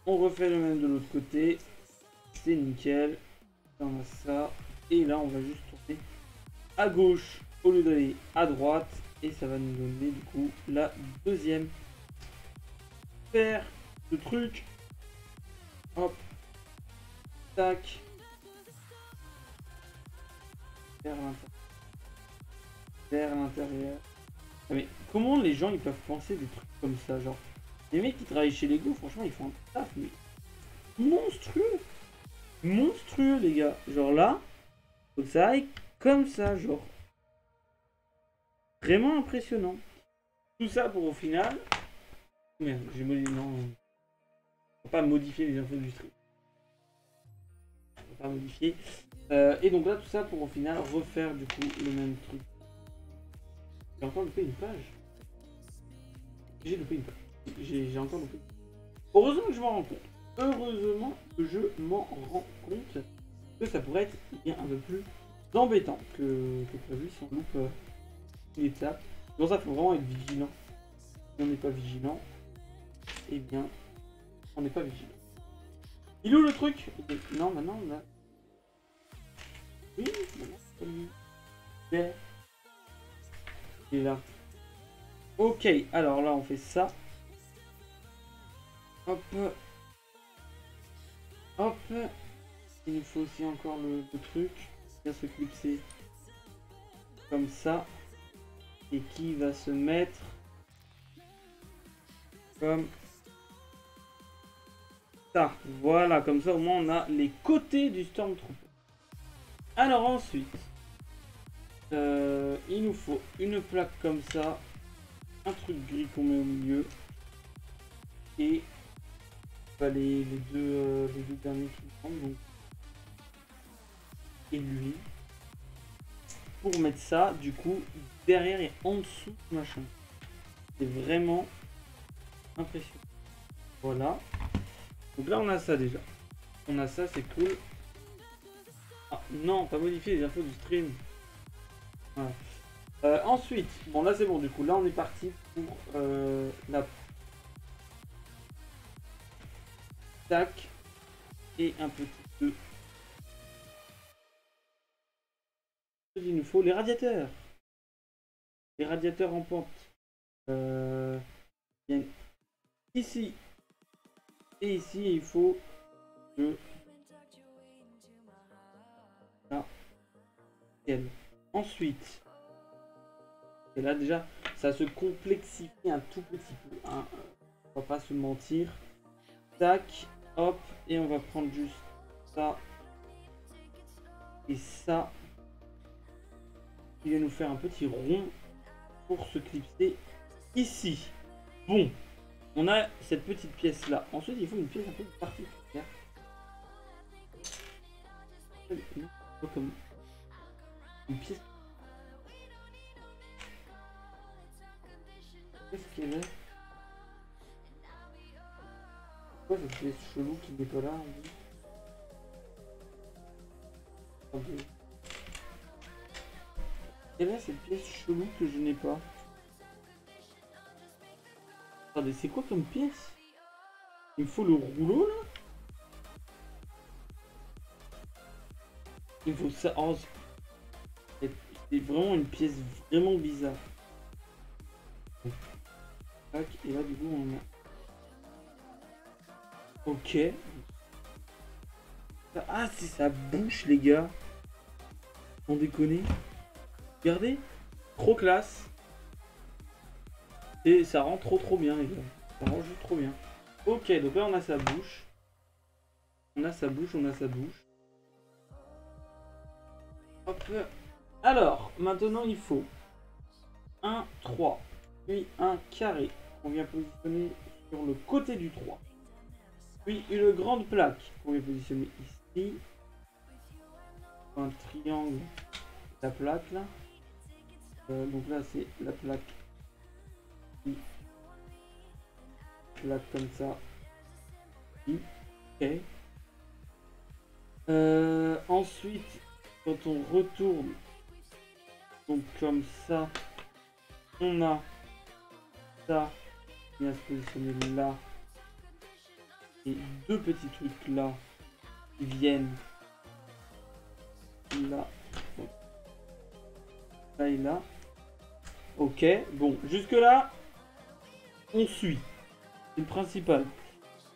On refait le même de l'autre côté. C'est nickel. Là on a ça. Et là on va juste tourner à gauche au lieu d'aller à droite. Et ça va nous donner du coup la deuxième paire de trucs. Hop. Tac. Vers l'intérieur. Ah, mais comment les gens ils peuvent penser des trucs comme ça, genre les mecs qui travaillent chez Lego, franchement ils font un taf mais monstrueux, monstrueux les gars. Genre là, faut que ça aille comme ça, genre vraiment impressionnant. Tout ça pour au final, merde, j'ai modifié, non, faut pas modifier les infos du stream. Faut pas modifier. Et donc là tout ça pour au final refaire du coup le même truc. J'ai encore loupé une page. J'ai loupé une page. J'ai encore loupé. Heureusement que je m'en rends compte. Heureusement que je m'en rends compte. Que ça pourrait être bien un peu plus embêtant que prévu si on loupe une étape. Pour ça, il faut vraiment être vigilant. Si on n'est pas vigilant, eh bien, on n'est pas vigilant. Il est où le truc? Non, maintenant, là. Oui, maintenant, c'est il est là. Ok, alors là, on fait ça. Hop. Hop. Il nous faut aussi encore le truc. Bien se clipser. Comme ça. Et qui va se mettre comme ça. Voilà, comme ça au moins on a les côtés du Stormtrooper. Alors ensuite, il nous faut une plaque comme ça. Un truc gris qu'on met au milieu. Et bah, les deux derniers qui prennent. Donc, et lui. Pour mettre ça, du coup, derrière et en dessous machin. C'est vraiment impressionnant. Voilà. Donc là, on a ça déjà. On a ça, c'est cool. Ah, non, pas modifier les infos du stream. Voilà. Ensuite, bon là c'est bon du coup. Là, on est parti pour la tac et un petit peu. Il nous faut les radiateurs. Les radiateurs en pente. Ici. Et ici, il faut que... là. Ensuite. Et là, déjà, ça se complexifie un tout petit peu. Hein. On va pas se mentir. Tac. Hop. Et on va prendre juste ça. Et ça. Il va nous faire un petit rond pour se clipser ici. Bon. On a cette petite pièce là. Ensuite, il faut une pièce un peu particulière. Comme une pièce. Qu'est-ce qu'elle est? Pourquoi cette pièce chelou qui n'est pas là? Quelle est cette pièce chelou que je n'ai pas? Attendez, c'est quoi comme pièce? Il me faut le rouleau là? Il faut ça. Oh, c'est vraiment une pièce vraiment bizarre. Tac, et là du coup on a. Ok. Ah, c'est sa bouche les gars. Sans déconner. Regardez. Trop classe. Et ça rend trop bien les gars. Ça rend juste trop bien. Ok, donc là on a sa bouche. On a sa bouche, on a sa bouche. Hop. Alors, maintenant il faut un 3, puis un carré qu'on vient positionner sur le côté du 3. Puis une grande plaque qu'on vient positionner ici. Un triangle, la plaque là. Donc là c'est la plaque. Plaque comme ça. Ok. Ensuite, quand on retourne, donc comme ça, on a ça qui vient se positionner là. Et deux petits trucs là qui viennent là. Donc, là et là. Ok, bon, jusque là, on suit. C'est le principal.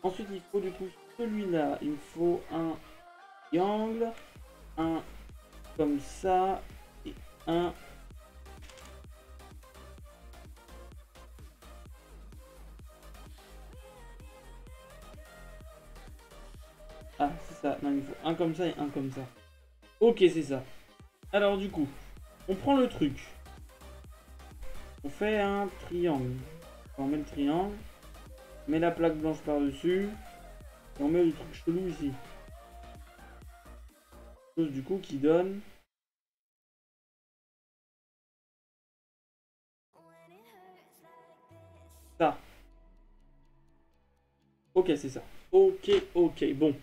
Ensuite, il faut du coup celui-là. Il faut un triangle, un comme ça et un. Ah, c'est ça. Non, il faut un comme ça et un comme ça. Ok, c'est ça. Alors, du coup, on prend le truc. On fait un triangle. On met le triangle. On met la plaque blanche par-dessus. Et on met le truc chelou ici. Chose du coup qui donne. Ça. Ok, c'est ça. Ok, ok. Bon.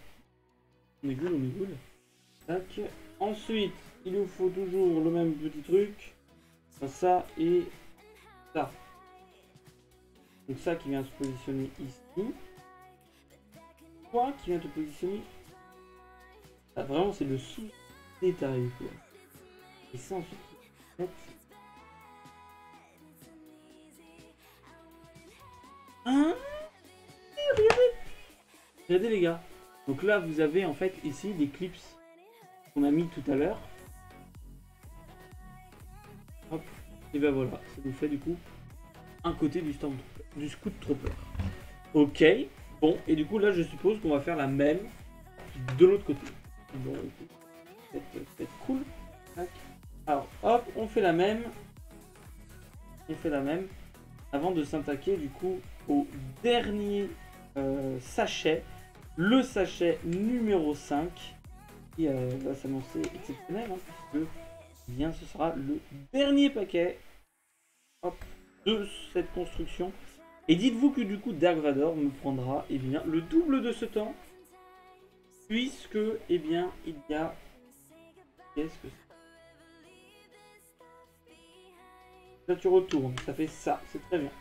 On est good, on est good. Tac. Ensuite, il nous faut toujours le même petit truc. Ça et ça. Donc ça qui vient se positionner ici. Toi qui vient te positionner. Ah, vraiment, c'est le sous-détail, quoi. Et ça ensuite. Hein? Regardez les gars. Donc là, vous avez en fait ici des clips qu'on a mis tout à l'heure. Hop. Et ben voilà, ça nous fait du coup un côté du Scout Trooper. Ok. Bon, et du coup là, je suppose qu'on va faire la même de l'autre côté. Bon, c'est cool. Tac. Alors, hop, on fait la même. On fait la même. Avant de s'attaquer du coup au dernier sachet. Le sachet numéro 5. Qui va s'annoncer exceptionnel. Hein, puisque bien, ce sera le dernier paquet. Hop, de cette construction. Et dites-vous que du coup Dark Vador me prendra bien le double de ce temps. Puisque bien il y a. Qu'est-ce que c'est? Là tu retournes, ça fait ça, c'est très bien.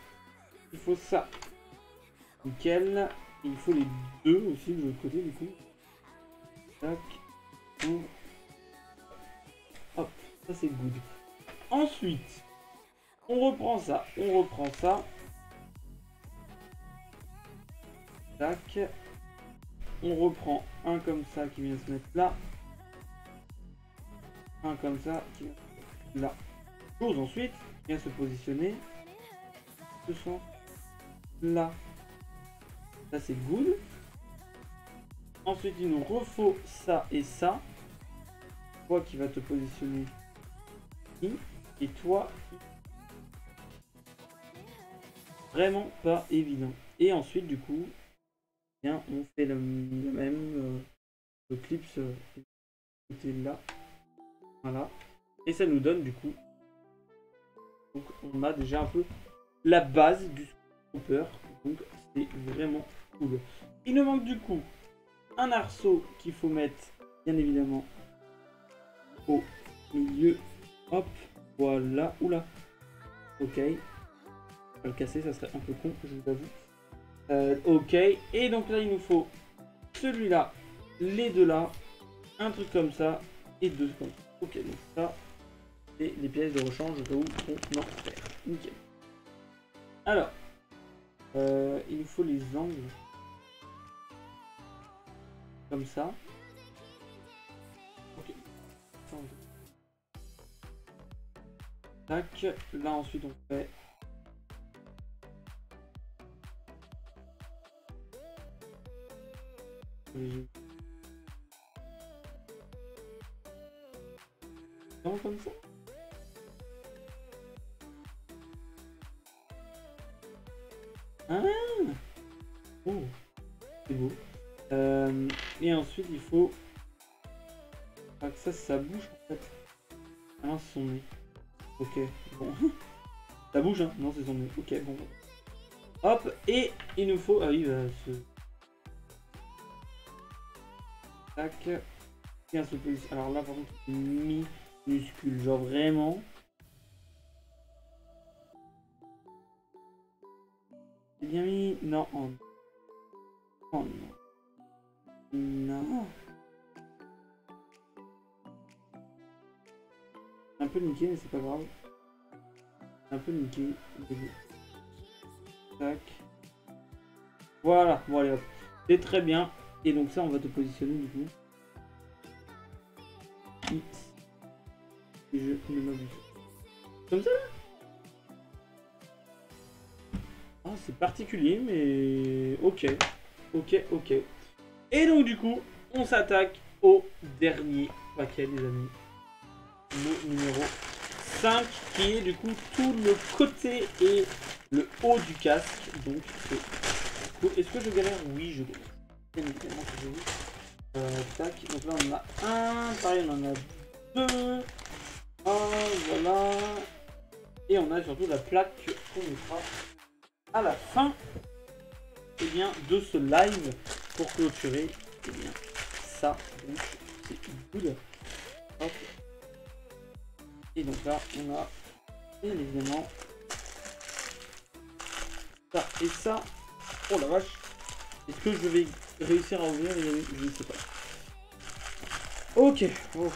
Il faut ça. Nickel. Et il faut les deux aussi de l'autre côté du coup. Tac. Hop, ça c'est good. Ensuite, on reprend ça, on reprend ça. Tac. On reprend un comme ça qui vient se mettre là. Un comme ça qui vient se mettre là. Chose ensuite qui vient se positionner. Ce sens là. Ça c'est good. Ensuite il nous refaut ça et ça. Toi qui va te positionner ici. Et toi vraiment pas évident. Et ensuite du coup, bien on fait le même le clips côté là. Voilà. Et ça nous donne du coup. Donc on a déjà un peu la base du scooper. Donc c'est vraiment cool. Il nous manque du coup un arceau qu'il faut mettre bien évidemment au milieu. Hop, voilà. Oula. Ok. Pas le casser, ça serait un peu con, je vous avoue. Ok. Et donc là il nous faut celui-là, les deux là, un truc comme ça et deux comme ça. Ok, donc ça. Et les pièces de rechange au cas où on en perd. Nickel. Alors, il nous faut les angles. Comme ça. Ok. Tac. Là ensuite on fait. Vraiment comme ça. Ah, oh, c'est beau. Et ensuite, il faut que ça bouge en fait. Ah non, c'est son nez. Ok, bon. Ça bouge, hein? Non, c'est son nez. Ok, bon. Hop, et il nous faut... Ah oui, ce... Tac. Bien se positionner. Alors là, par contre, minuscule. Genre vraiment... C'est bien mis... Non, oh non. Non. Un peu niqué, mais c'est pas grave. Un peu niqué. Tac. Voilà, bon allez hop. C'est très bien. Et donc ça, on va te positionner du coup. X. Et je ne m'abuse. Comme ça là. Ah, c'est particulier, mais ok. Ok. Et donc du coup, on s'attaque au dernier paquet, les amis. Le numéro 5, qui est du coup tout le côté et le haut du casque. Donc c'est cool. Est-ce que je galère? Oui, je galère. Bien évidemment que je vais. Tac. Donc là on en a un, pareil on en a deux. Voilà. Et on a surtout la plaque qu'on mettra à la fin de ce live pour clôturer ça. Donc c'est good. Hop. Et donc là on a bien évidemment ça et ça. Oh la vache. Est-ce que je vais réussir à ouvrir les amis? Je ne sais pas. Ok. Oh.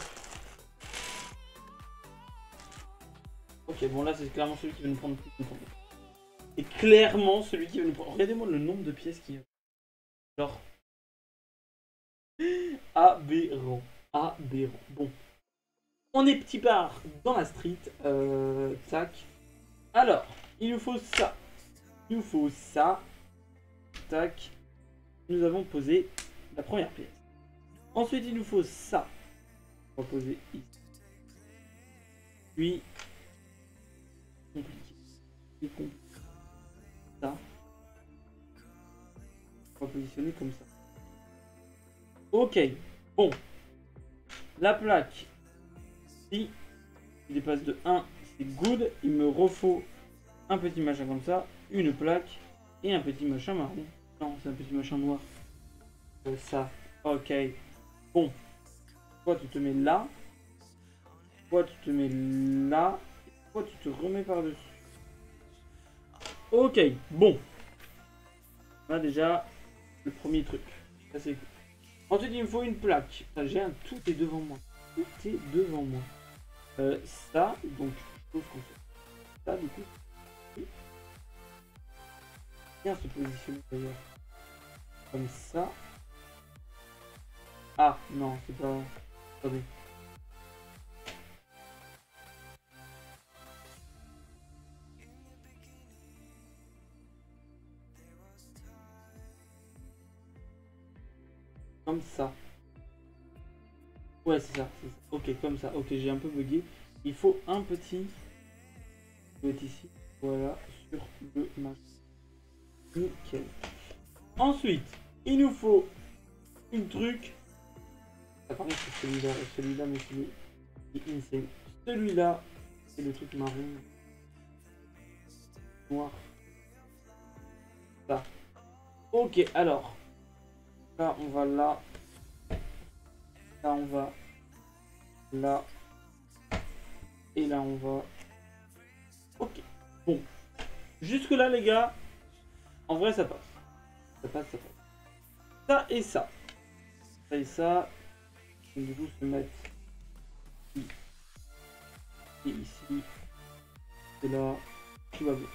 Ok, bon là c'est clairement celui qui va nous prendre plus de temps. Et clairement celui qui va nous prendre... Regardez-moi le nombre de pièces qu'il y a. Genre... Aberrant. Aberrant. Bon. On est petit part dans la street. Tac. Alors, il nous faut ça. Il nous faut ça. Tac. Nous avons posé la première pièce. Ensuite, il nous faut ça. On va poser ici. Puis... Compliqué. C'est compliqué. Ça. On va positionner comme ça. Ok. Bon. La plaque. Si il dépasse de 1, c'est good. Il me refaut un petit machin comme ça, une plaque et un petit machin marron. Non, c'est un petit machin noir. Ça. Ok. Bon. Toi, tu te mets là. Toi, tu te mets là. Toi, tu te remets par-dessus. Ok. Bon. On a déjà le premier truc. Ça, c'est cool. Ensuite, il me faut une plaque. J'ai un... Tout est devant moi. Tout est devant moi. Ça, donc, je suppose qu'on fait ça, du coup. Bien se positionner d'ailleurs. Comme ça. Ah, non, c'est pas... Attendez. Comme ça. Ouais, c'est ça, c'est ça. Ok, comme ça. Ok, j'ai un peu bugué. Il faut un petit... Il doit être ici. Voilà, sur le match. Nickel. Ensuite, il nous faut une truc. Attendez, c'est celui-là, mais c'est celui-là, c'est le truc marron. Noir. Ça. Ok, alors. Là, on va là. Là, on va là. Et là, on va... Ok. Bon. Jusque-là, les gars, en vrai, ça passe. Ça passe. Ça et ça. Ça et ça. Donc, du coup, se mettre ici. Et ici. Et là. Tout va bien.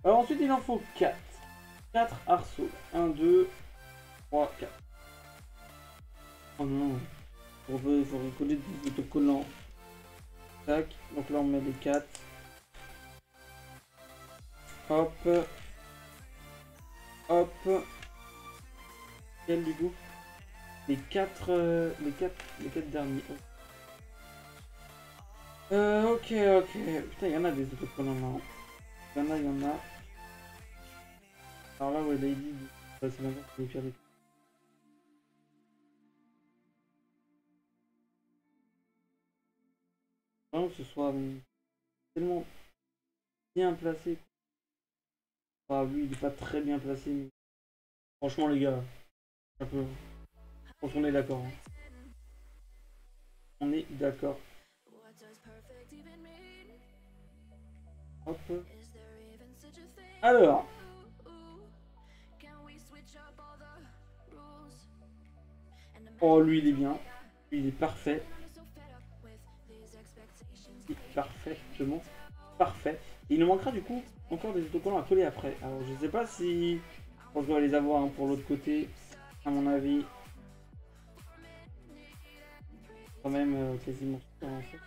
Alors, ensuite, il en faut 4. 4 arceaux. 1, 2, 3, 4. Oh non. Il faut recoller des autocollants. Tac. Donc là, on met les 4. Hop. Hop. Quel du coup? Les 4 derniers. Ok. Putain, il y en a des autocollants là. Il y en a. Alors là, ouais, Lady, c'est l'inverse, c'est le pire des cas. Vraiment que ce soit tellement bien placé. Ah, lui, il est pas très bien placé, mais franchement, les gars, un peu. Je pense qu'on est d'accord. Hein. On est d'accord. Hop. Alors. Oh, lui, il est bien. Lui, il est parfait. Il est parfaitement parfait. Et il nous manquera du coup encore des autocollants à coller après. Alors, je sais pas si on doit les avoir hein, pour l'autre côté. À mon avis, quand même quasiment sûr, en fait.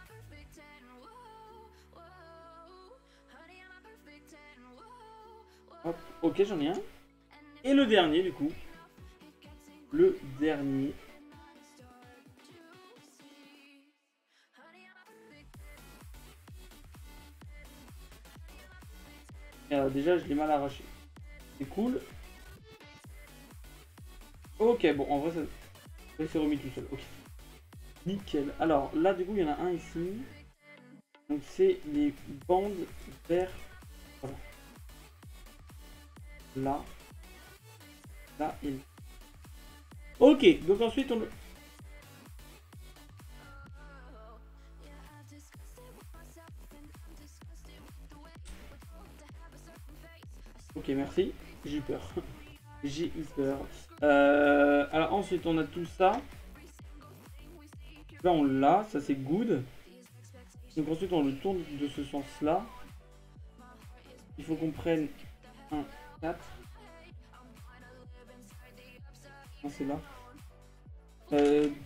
Hop, ok, j'en ai un. Et le dernier, du coup. Le dernier. Déjà, je l'ai mal arraché. C'est cool. Ok, bon, en vrai, ça s'est remis tout seul. Ok. Nickel. Alors, là, du coup, il y en a un ici. Donc, c'est les bandes vers... Voilà. Là. Là et là. Ok, donc ensuite, on... Ok, merci. J'ai eu peur. J'ai eu peur. Alors ensuite, on a tout ça. Là, on l'a. Ça, c'est good. Donc ensuite, on le tourne de ce sens-là. Il faut qu'on prenne un 4. Non, c'est là.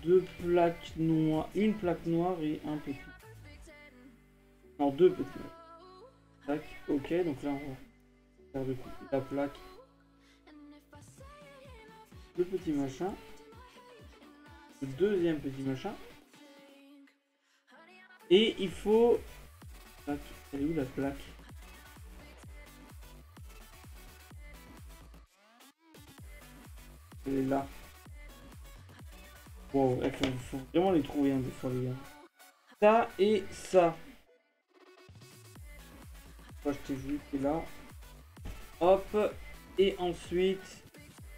Deux plaques noires. Une plaque noire et un petit. Non, deux petits. Tac. Ok, donc là, on va faire le coup. La plaque. Le petit machin. Le deuxième petit machin. Et il faut... Elle est où la plaque? Elle est là. Wow, il faut vraiment les trouver hein, des fois les gars. Ça et ça. Moi je t'ai vu, t'es là. Hop. Et ensuite,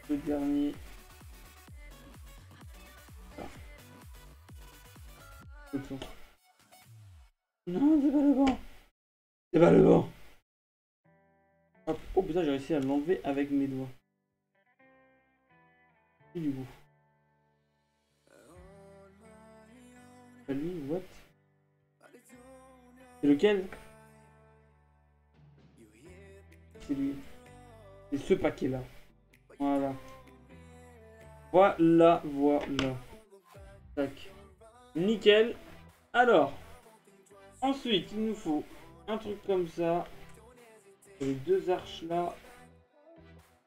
le dernier. Voilà. Non, c'est pas le bon. C'est pas le bon. Hop. Oh putain, j'ai réussi à l'enlever avec mes doigts. Et du coup. Lui, what? C'est lequel? C'est lui. C'est ce paquet là. Voilà. Voilà, voilà. Tac. Nickel. Alors. Ensuite, il nous faut un truc comme ça. Les deux arches là.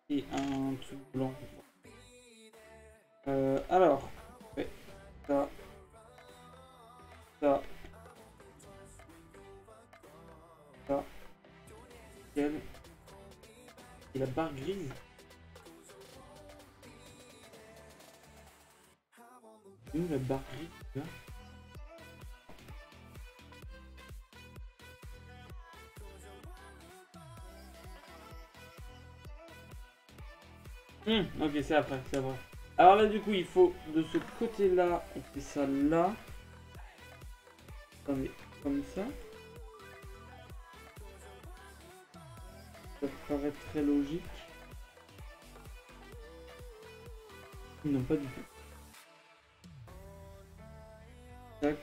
Et un truc blanc. Alors. Ouais. Ça. Ça. Ça. Nickel. Et la barre grise. Où la barre grise là? Ok, c'est après, c'est après. Alors là, du coup, il faut de ce côté-là, on fait ça là. Attendez, comme ça. Ça paraît très logique. Non, pas du tout. Tac.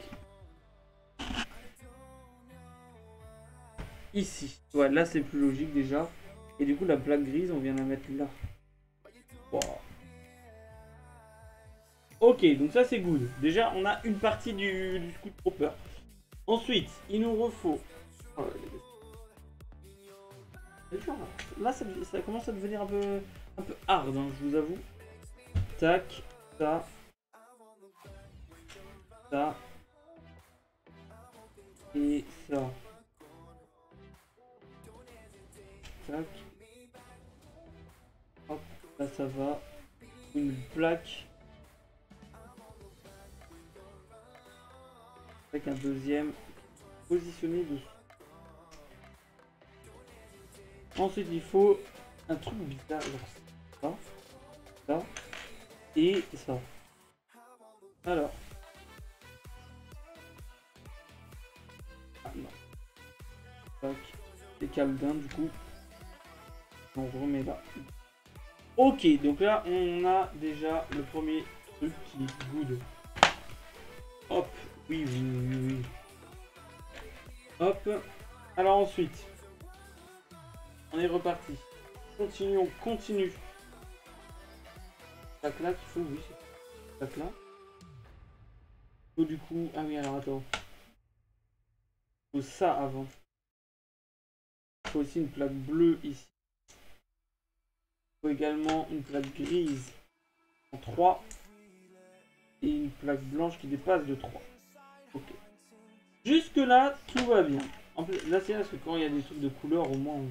Ici. Ouais, là, c'est plus logique déjà. Et du coup, la plaque grise, on vient la mettre là. Wow. Ok, donc ça, c'est good. Déjà, on a une partie du Scout Trooper. Ensuite, il nous refaut... Oh, là, ça commence à devenir un peu hard, hein, je vous avoue. Tac, ça. Ça. Et ça. Tac. Là ça va. Une plaque. Avec un deuxième positionné dessus. Ensuite il faut un truc bizarre. Genre ça. Et ça. Alors. Ah non. Tac. Et câble d'un du coup. On remet là. Ok, donc là on a déjà le premier truc qui est good. Hop, oui, oui, oui, oui. Hop. Alors ensuite, on est reparti. Continuons, continue. Tac là qu'il faut, oui. Tac là. Donc, du coup, ah oui, alors attends. Il faut ça avant. Il faut aussi une plaque bleue ici. Il faut également une plaque grise en 3. Et une plaque blanche qui dépasse de 3. Ok. Jusque là, tout va bien. En plus, là c'est parce que quand il y a des trucs de couleur, au moins on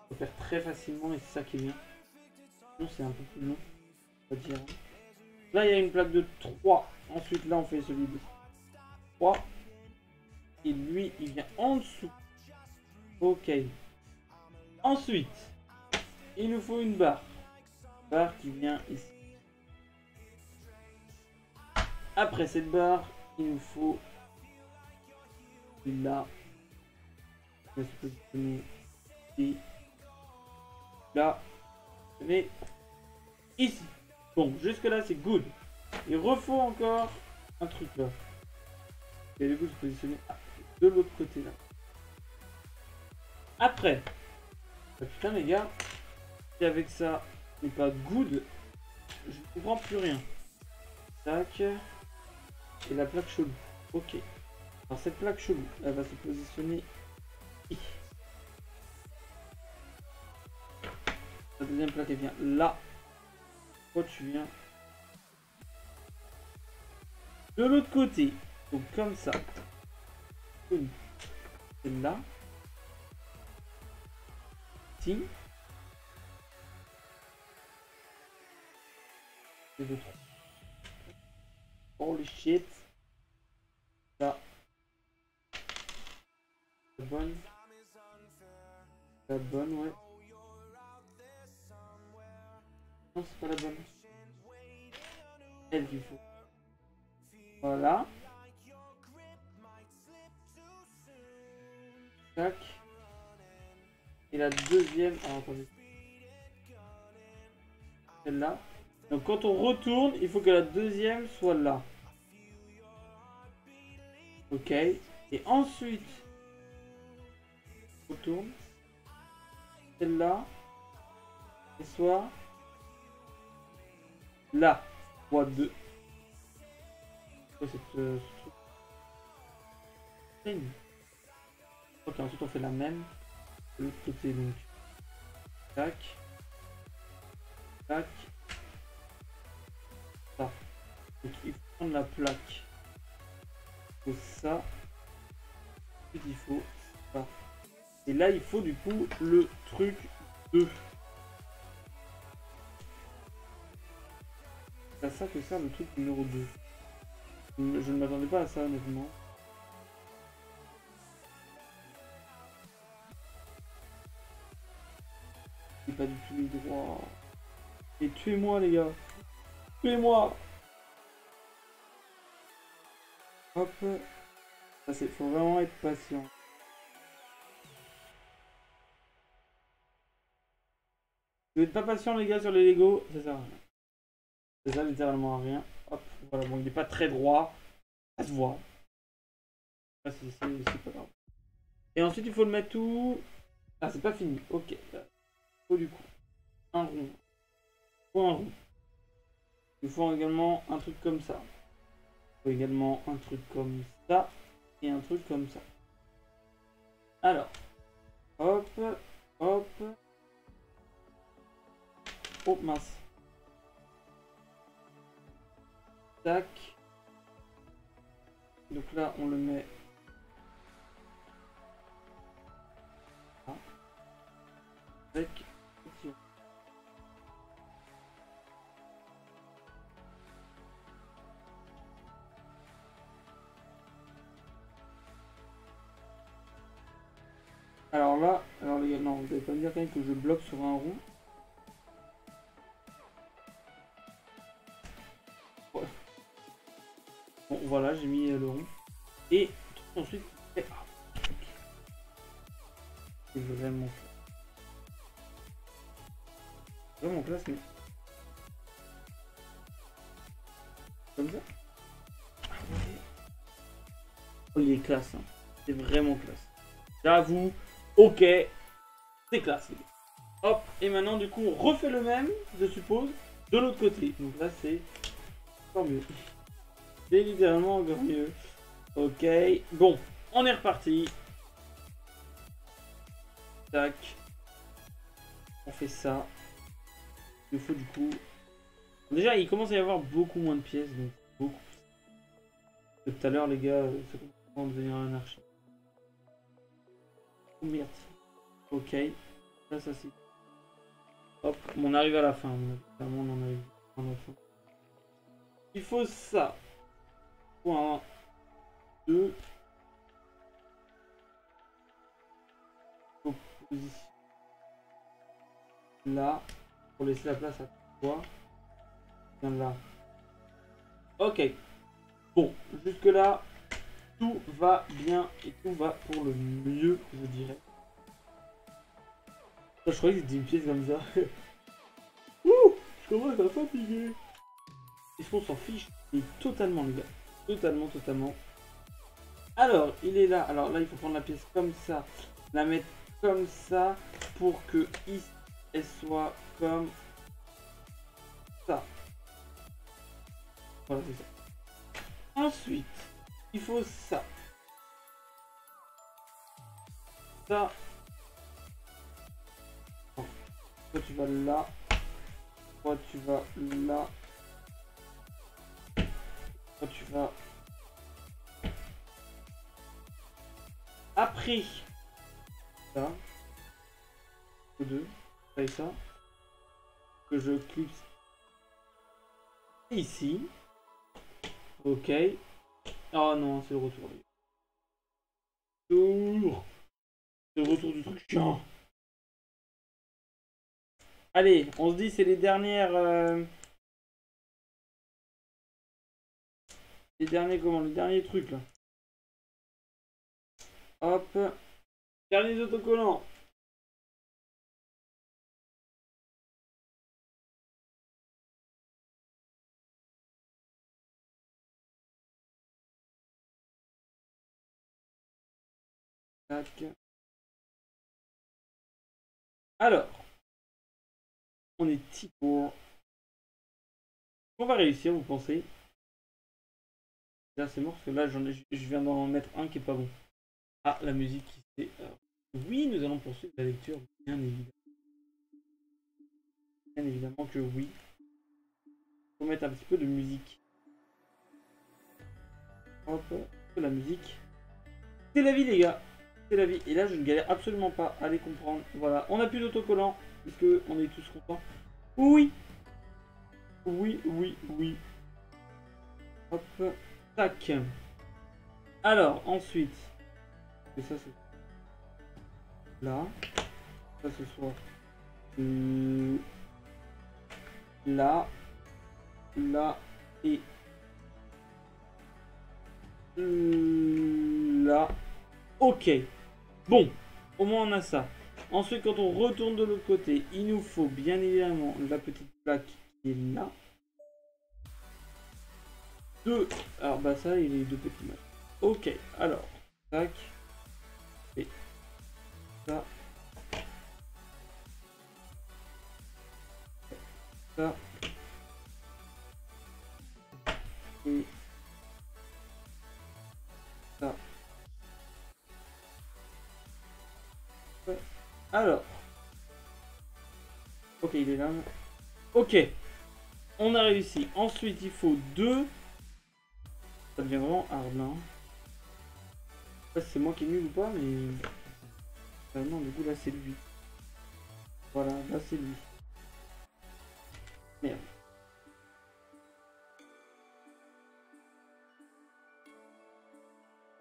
peut faire très facilement et c'est ça qui est bien. Sinon c'est un peu plus long, on va dire. Là il y a une plaque de 3. Ensuite là on fait celui de 3. Et lui il vient en dessous. Ok. Ensuite, il nous faut une barre. Barre qui vient ici. Après cette barre, il nous faut là. On va se positionner ici. Là. Mais ici. Bon, jusque là c'est good. Il refaut encore un truc là. Et du coup se positionner de l'autre côté là. Après. Ah, putain les gars. Si avec ça n'est pas good, je ne comprends plus rien. Tac. Et la plaque chelou. Ok. Alors cette plaque chelou, elle va se positionner ici. La deuxième plaque elle vient là. Toi tu viens de l'autre côté. Donc comme ça. Celle-là. Ici. Et deux, trois. Holy shit. Là. La bonne. La bonne, ouais. Non, c'est pas la bonne. Elle qu'il faut. Voilà. Tac. Et la deuxième. Alors attendez. Celle-là. Donc quand on retourne, il faut que la deuxième soit là. Ok. Et ensuite, on retourne. Celle-là. Et soit là. Fois 2. Ce truc. Ok, ensuite on fait la même. De l'autre côté donc. Tac. Tac. Ça. Donc il faut prendre la plaque. Il faut ça. Ensuite il faut ça. Et là il faut du coup le truc 2. C'est à ça que sert le truc numéro 2. Je ne m'attendais pas à ça honnêtement. C'est pas du tout les droits. Et tuez-moi les gars. Tuez-moi. Hop. Ça c'est, faut vraiment être patient. Si vous n'êtes pas patient les gars sur les Lego, ça sert à rien. Ça sert littéralement à rien. Hop, voilà, bon il n'est pas très droit. Ça se voit. C'est pas grave. Et ensuite il faut le mettre tout. Ah c'est pas fini. Ok. Il faut du coup un rond. Il faut un rond. Il faut également un truc comme ça. Il faut également un truc comme ça. Et un truc comme ça. Alors. Hop. Hop. Oh mince. Tac. Donc là on le met. Là. Avec. Alors là, alors les gars, non, vous allez pas me dire quand même que je bloque sur un rond. Ouais. Bon, voilà, j'ai mis le rond. Et ensuite, c'est vraiment classe. Vraiment classe, mais comme ça. Ah ouais. Oh, il est classe, hein. C'est vraiment classe. J'avoue, ok, c'est classe. Hop, et maintenant du coup on refait le même, je suppose, de l'autre côté. Donc là c'est encore mieux. C'est littéralement encore mieux. Ok, bon, on est reparti. Tac. On fait ça. Il faut du coup... Déjà il commence à y avoir beaucoup moins de pièces, donc beaucoup. Tout à l'heure les gars, ça commence à devenir anarchie. Oh merde. Ok, ça c'est... Hop, on arrive à la fin. On en arrive à la fin. Il faut ça. Point 2. Position. Là. Pour laisser la place à toi. Viens là. Ok. Bon, jusque là, tout va bien et tout va pour le mieux, je dirais. Je croyais que c'était une pièce comme ça. Ouh, je commence à fatiguer. Est-ce qu'on s'en fiche? Et totalement, les gars. Totalement, totalement. Alors, il est là. Alors là, il faut prendre la pièce comme ça. La mettre comme ça pour que ici, elle soit comme ça. Voilà, c'est ça. Ensuite, il faut ça. Ça. Toi, tu vas là. Toi, tu vas là. Toi, tu vas... Après. Ça. Deux. Ça et ça. Que je clipse ici. Ok. Oh non, c'est le retour. Tour. C'est le retour du truc chiant. Allez, on se dit c'est les dernières... Les derniers comment? Les derniers trucs là. Hop. Derniers autocollants. Tac. Alors. On est petit pour... On va réussir, vous pensez? Là c'est mort parce que là je viens d'en mettre un qui est pas bon. Ah, la musique qui s'est... Oui, nous allons poursuivre la lecture, bien évidemment. Bien évidemment que oui. Faut mettre un petit peu de musique. Hop, la musique. C'est la vie les gars. C'est la vie. Et là je ne galère absolument pas à les comprendre. Voilà, on n'a plus d'autocollant. Puisque on est tous contents. Oui. Oui, oui, oui. Hop, tac. Alors, ensuite. Et ça c'est là. Ça ce soit là. Là. Et là. Ok. Bon, au moins on a ça. Ensuite, quand on retourne de l'autre côté, il nous faut bien évidemment la petite plaque qui est là. Deux. Alors, bah ça, il est deux petits matchs. Ok, alors. Tac. Et ça. Ça. Et ça. Ouais. Alors. Ok, il est là. Ok. On a réussi. Ensuite, il faut deux. Ça devient vraiment hard là. Je sais pas si c'est moi qui est nul ou pas, mais... non, du coup, là, c'est lui. Voilà, là, c'est lui. Merde.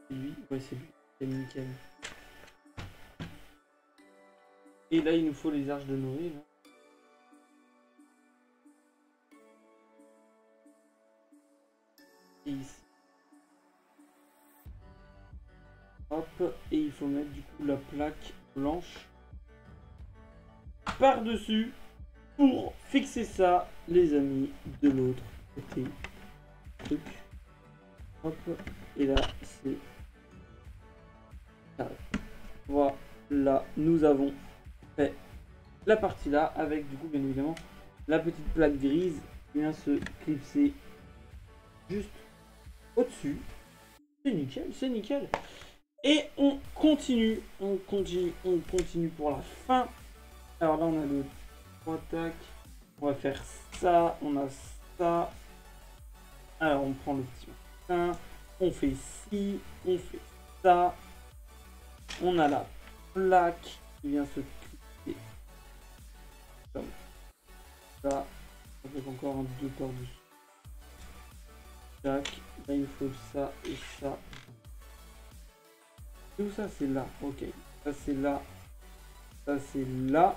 C'est lui. Ouais, c'est lui. C'est nickel. Et là, il nous faut les arches de Noé. Là. Et ici. Hop, et il faut mettre du coup la plaque blanche par-dessus pour fixer ça, les amis, de l'autre côté. Truc. Hop, et là, c'est... Voilà, nous avons fait la partie là avec du coup bien évidemment la petite plaque grise qui vient se clipser juste au-dessus. C'est nickel, c'est nickel. Et on continue pour la fin. Alors là on a le 3 tac. On va faire ça, on a ça. Alors on prend le petit machin, on fait ci, on fait ça. On a la plaque qui vient se clipser comme ça. Avec encore un 2 par-dessus. Tac. Là il faut ça et ça. Où ça c'est là, ok. Ça c'est là. Ça c'est là.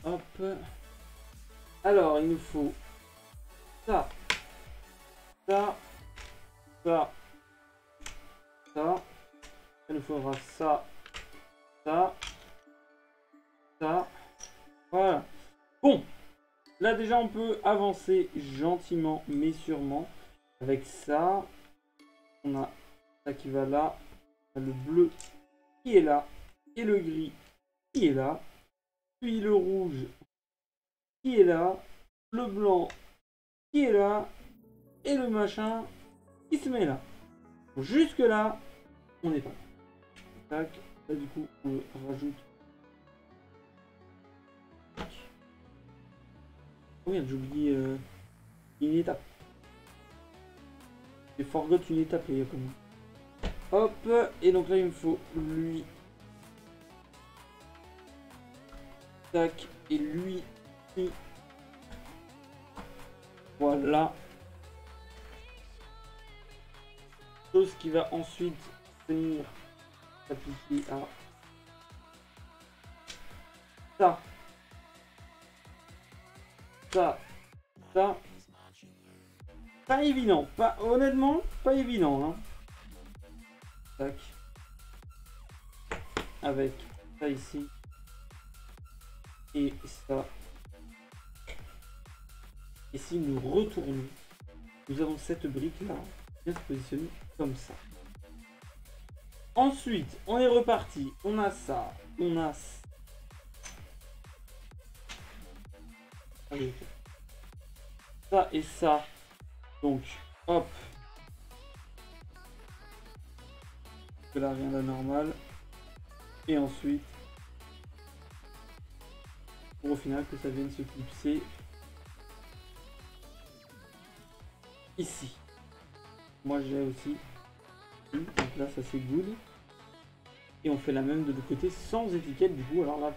Hop. Alors il nous faut ça. Ça. Ça. Ça. Il nous faudra ça. Ça. Ça. Voilà. Bon. Là déjà on peut avancer gentiment mais sûrement. Avec ça. On a ça qui va là. On a le bleu qui est là. Et le gris qui est là. Puis le rouge qui est là. Le blanc qui est là. Et le machin qui se met là. Jusque là, on est pas. Tac. Là du coup, on rajoute. Oh merde, j'ai oublié une étape. J'ai forgot une étape les gars comme moi. Hop, et donc là il me faut lui. Tac, et lui. Voilà. Chose qui va ensuite venir s'appliquer à ça. Ça. Pas évident, pas honnêtement, pas évident. Hein. Tac. Avec ça ici. Et ça. Et si nous retournons, nous avons cette brique là, bien se positionner comme ça. Ensuite, on est reparti. On a ça. On a ça. Allez. Ça et ça. Donc, hop. Là, rien d'anormal. Et ensuite, pour au final que ça vienne se clipser ici. Moi j'ai aussi. Donc là ça c'est good. Et on fait la même de l'autre côté sans étiquette du coup. Alors là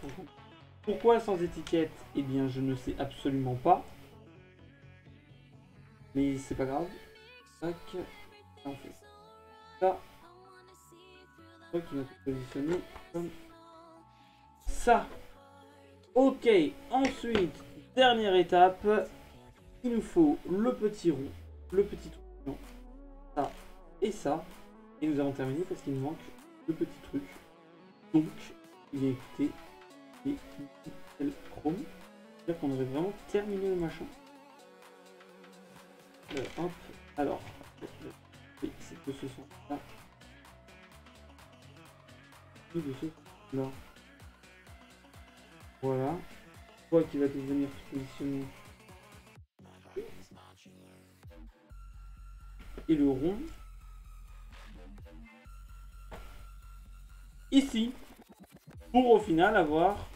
pourquoi sans étiquette? Eh bien je ne sais absolument pas. Mais c'est pas grave. Tac. On fait ça. Qui va se positionner comme ça. Ok, ensuite, dernière étape, il nous faut le petit rond, le petit truc, ça et ça. Et nous avons terminé parce qu'il nous manque le petit truc. Donc, il est écouté et le chrome. C'est-à-dire qu'on aurait vraiment terminé le machin. Hop, alors, oui, c'est que ce sont là. De ce là. Voilà. Toi qui va devenir positionner. Et le rond. Ici. Pour au final avoir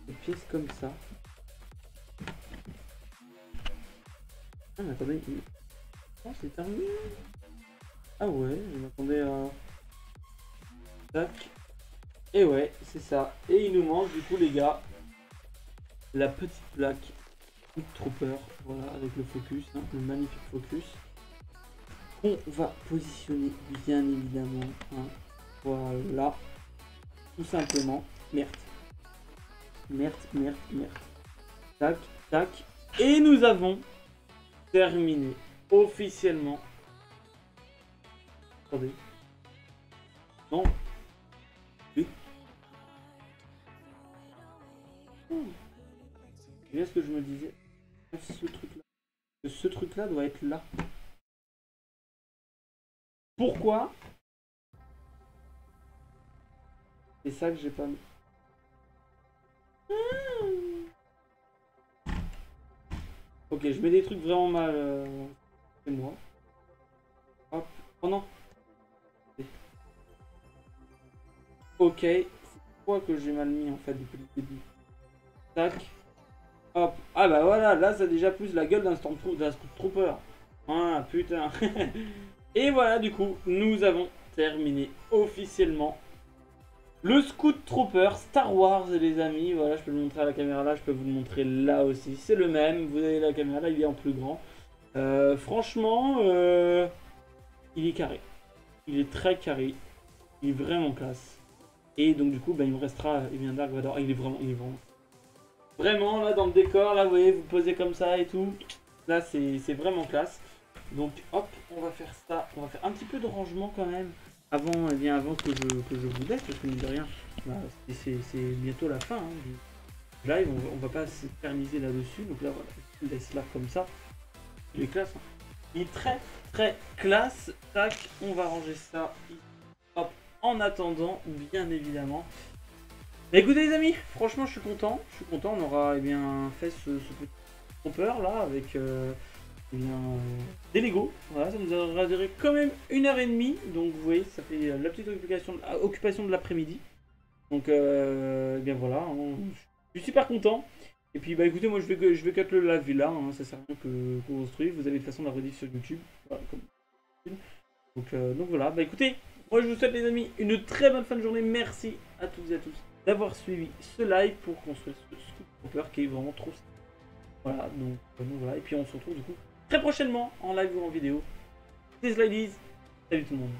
une pièce comme ça. Ah mais attendez. Oh c'est terminé. Ah ouais, je m'attendais à... Tac. Et ouais, c'est ça. Et il nous manque du coup les gars la petite plaque Trooper, voilà, avec le focus, hein, le magnifique focus. On va positionner bien évidemment hein, Voilà. Tout simplement. Merde. Merde, merde, merde. Tac, tac. Et nous avons terminé officiellement. Attendez. Non. Oui. C'est bien ce que je me disais. Ce truc-là doit être là. Pourquoi? C'est ça que j'ai pas mis. Ok, je mets des trucs vraiment mal. C'est moi. Hop. Oh non. Ok. C'est quoi que j'ai mal mis en fait depuis le début. Tac. Hop. Ah bah voilà, là ça a déjà plus la gueule d'un Stormtrooper. Ah putain. Et voilà, du coup, nous avons terminé officiellement le Scout Trooper Star Wars, les amis. Voilà, je peux le montrer à la caméra là, je peux vous le montrer là aussi. C'est le même, vous avez la caméra là, il est en plus grand. Franchement, il est carré. Il est très carré. Il est vraiment classe. Et donc du coup, bah, il me restera, il vient Dark Vador. Il est vraiment, Vraiment, là, dans le décor, là, vous voyez, vous posez comme ça et tout. Là, c'est vraiment classe. Donc, hop, on va faire ça. On va faire un petit peu de rangement quand même. Avant, eh bien, avant que je vous laisse, parce que mine de rien, bah, c'est bientôt la fin hein, du live. On va pas s'éterniser là-dessus. Donc là, voilà, je laisse là comme ça. Il est classe. Hein. Il est très, très classe. Tac, on va ranger ça. Hop, en attendant, bien évidemment. Mais écoutez les amis, franchement je suis content, on aura eh bien, fait ce petit tromper là avec eh bien, des Lego, voilà, ça nous aura duré quand même 1h30, donc vous voyez ça fait la petite occupation de l'après-midi, donc eh bien voilà, hein, je suis super content, et puis bah écoutez moi je vais cut le live là, hein, ça sert à rien que qu'on construise, vous avez de toute façon la rediff sur YouTube, voilà, donc voilà, bah écoutez, moi je vous souhaite les amis une très bonne fin de journée, merci à toutes et à tous d'avoir suivi ce live pour construire ce Scout Trooper qui est vraiment trop stylé. Voilà, donc voilà, et puis on se retrouve du coup très prochainement en live ou en vidéo. This ladies, salut tout le monde.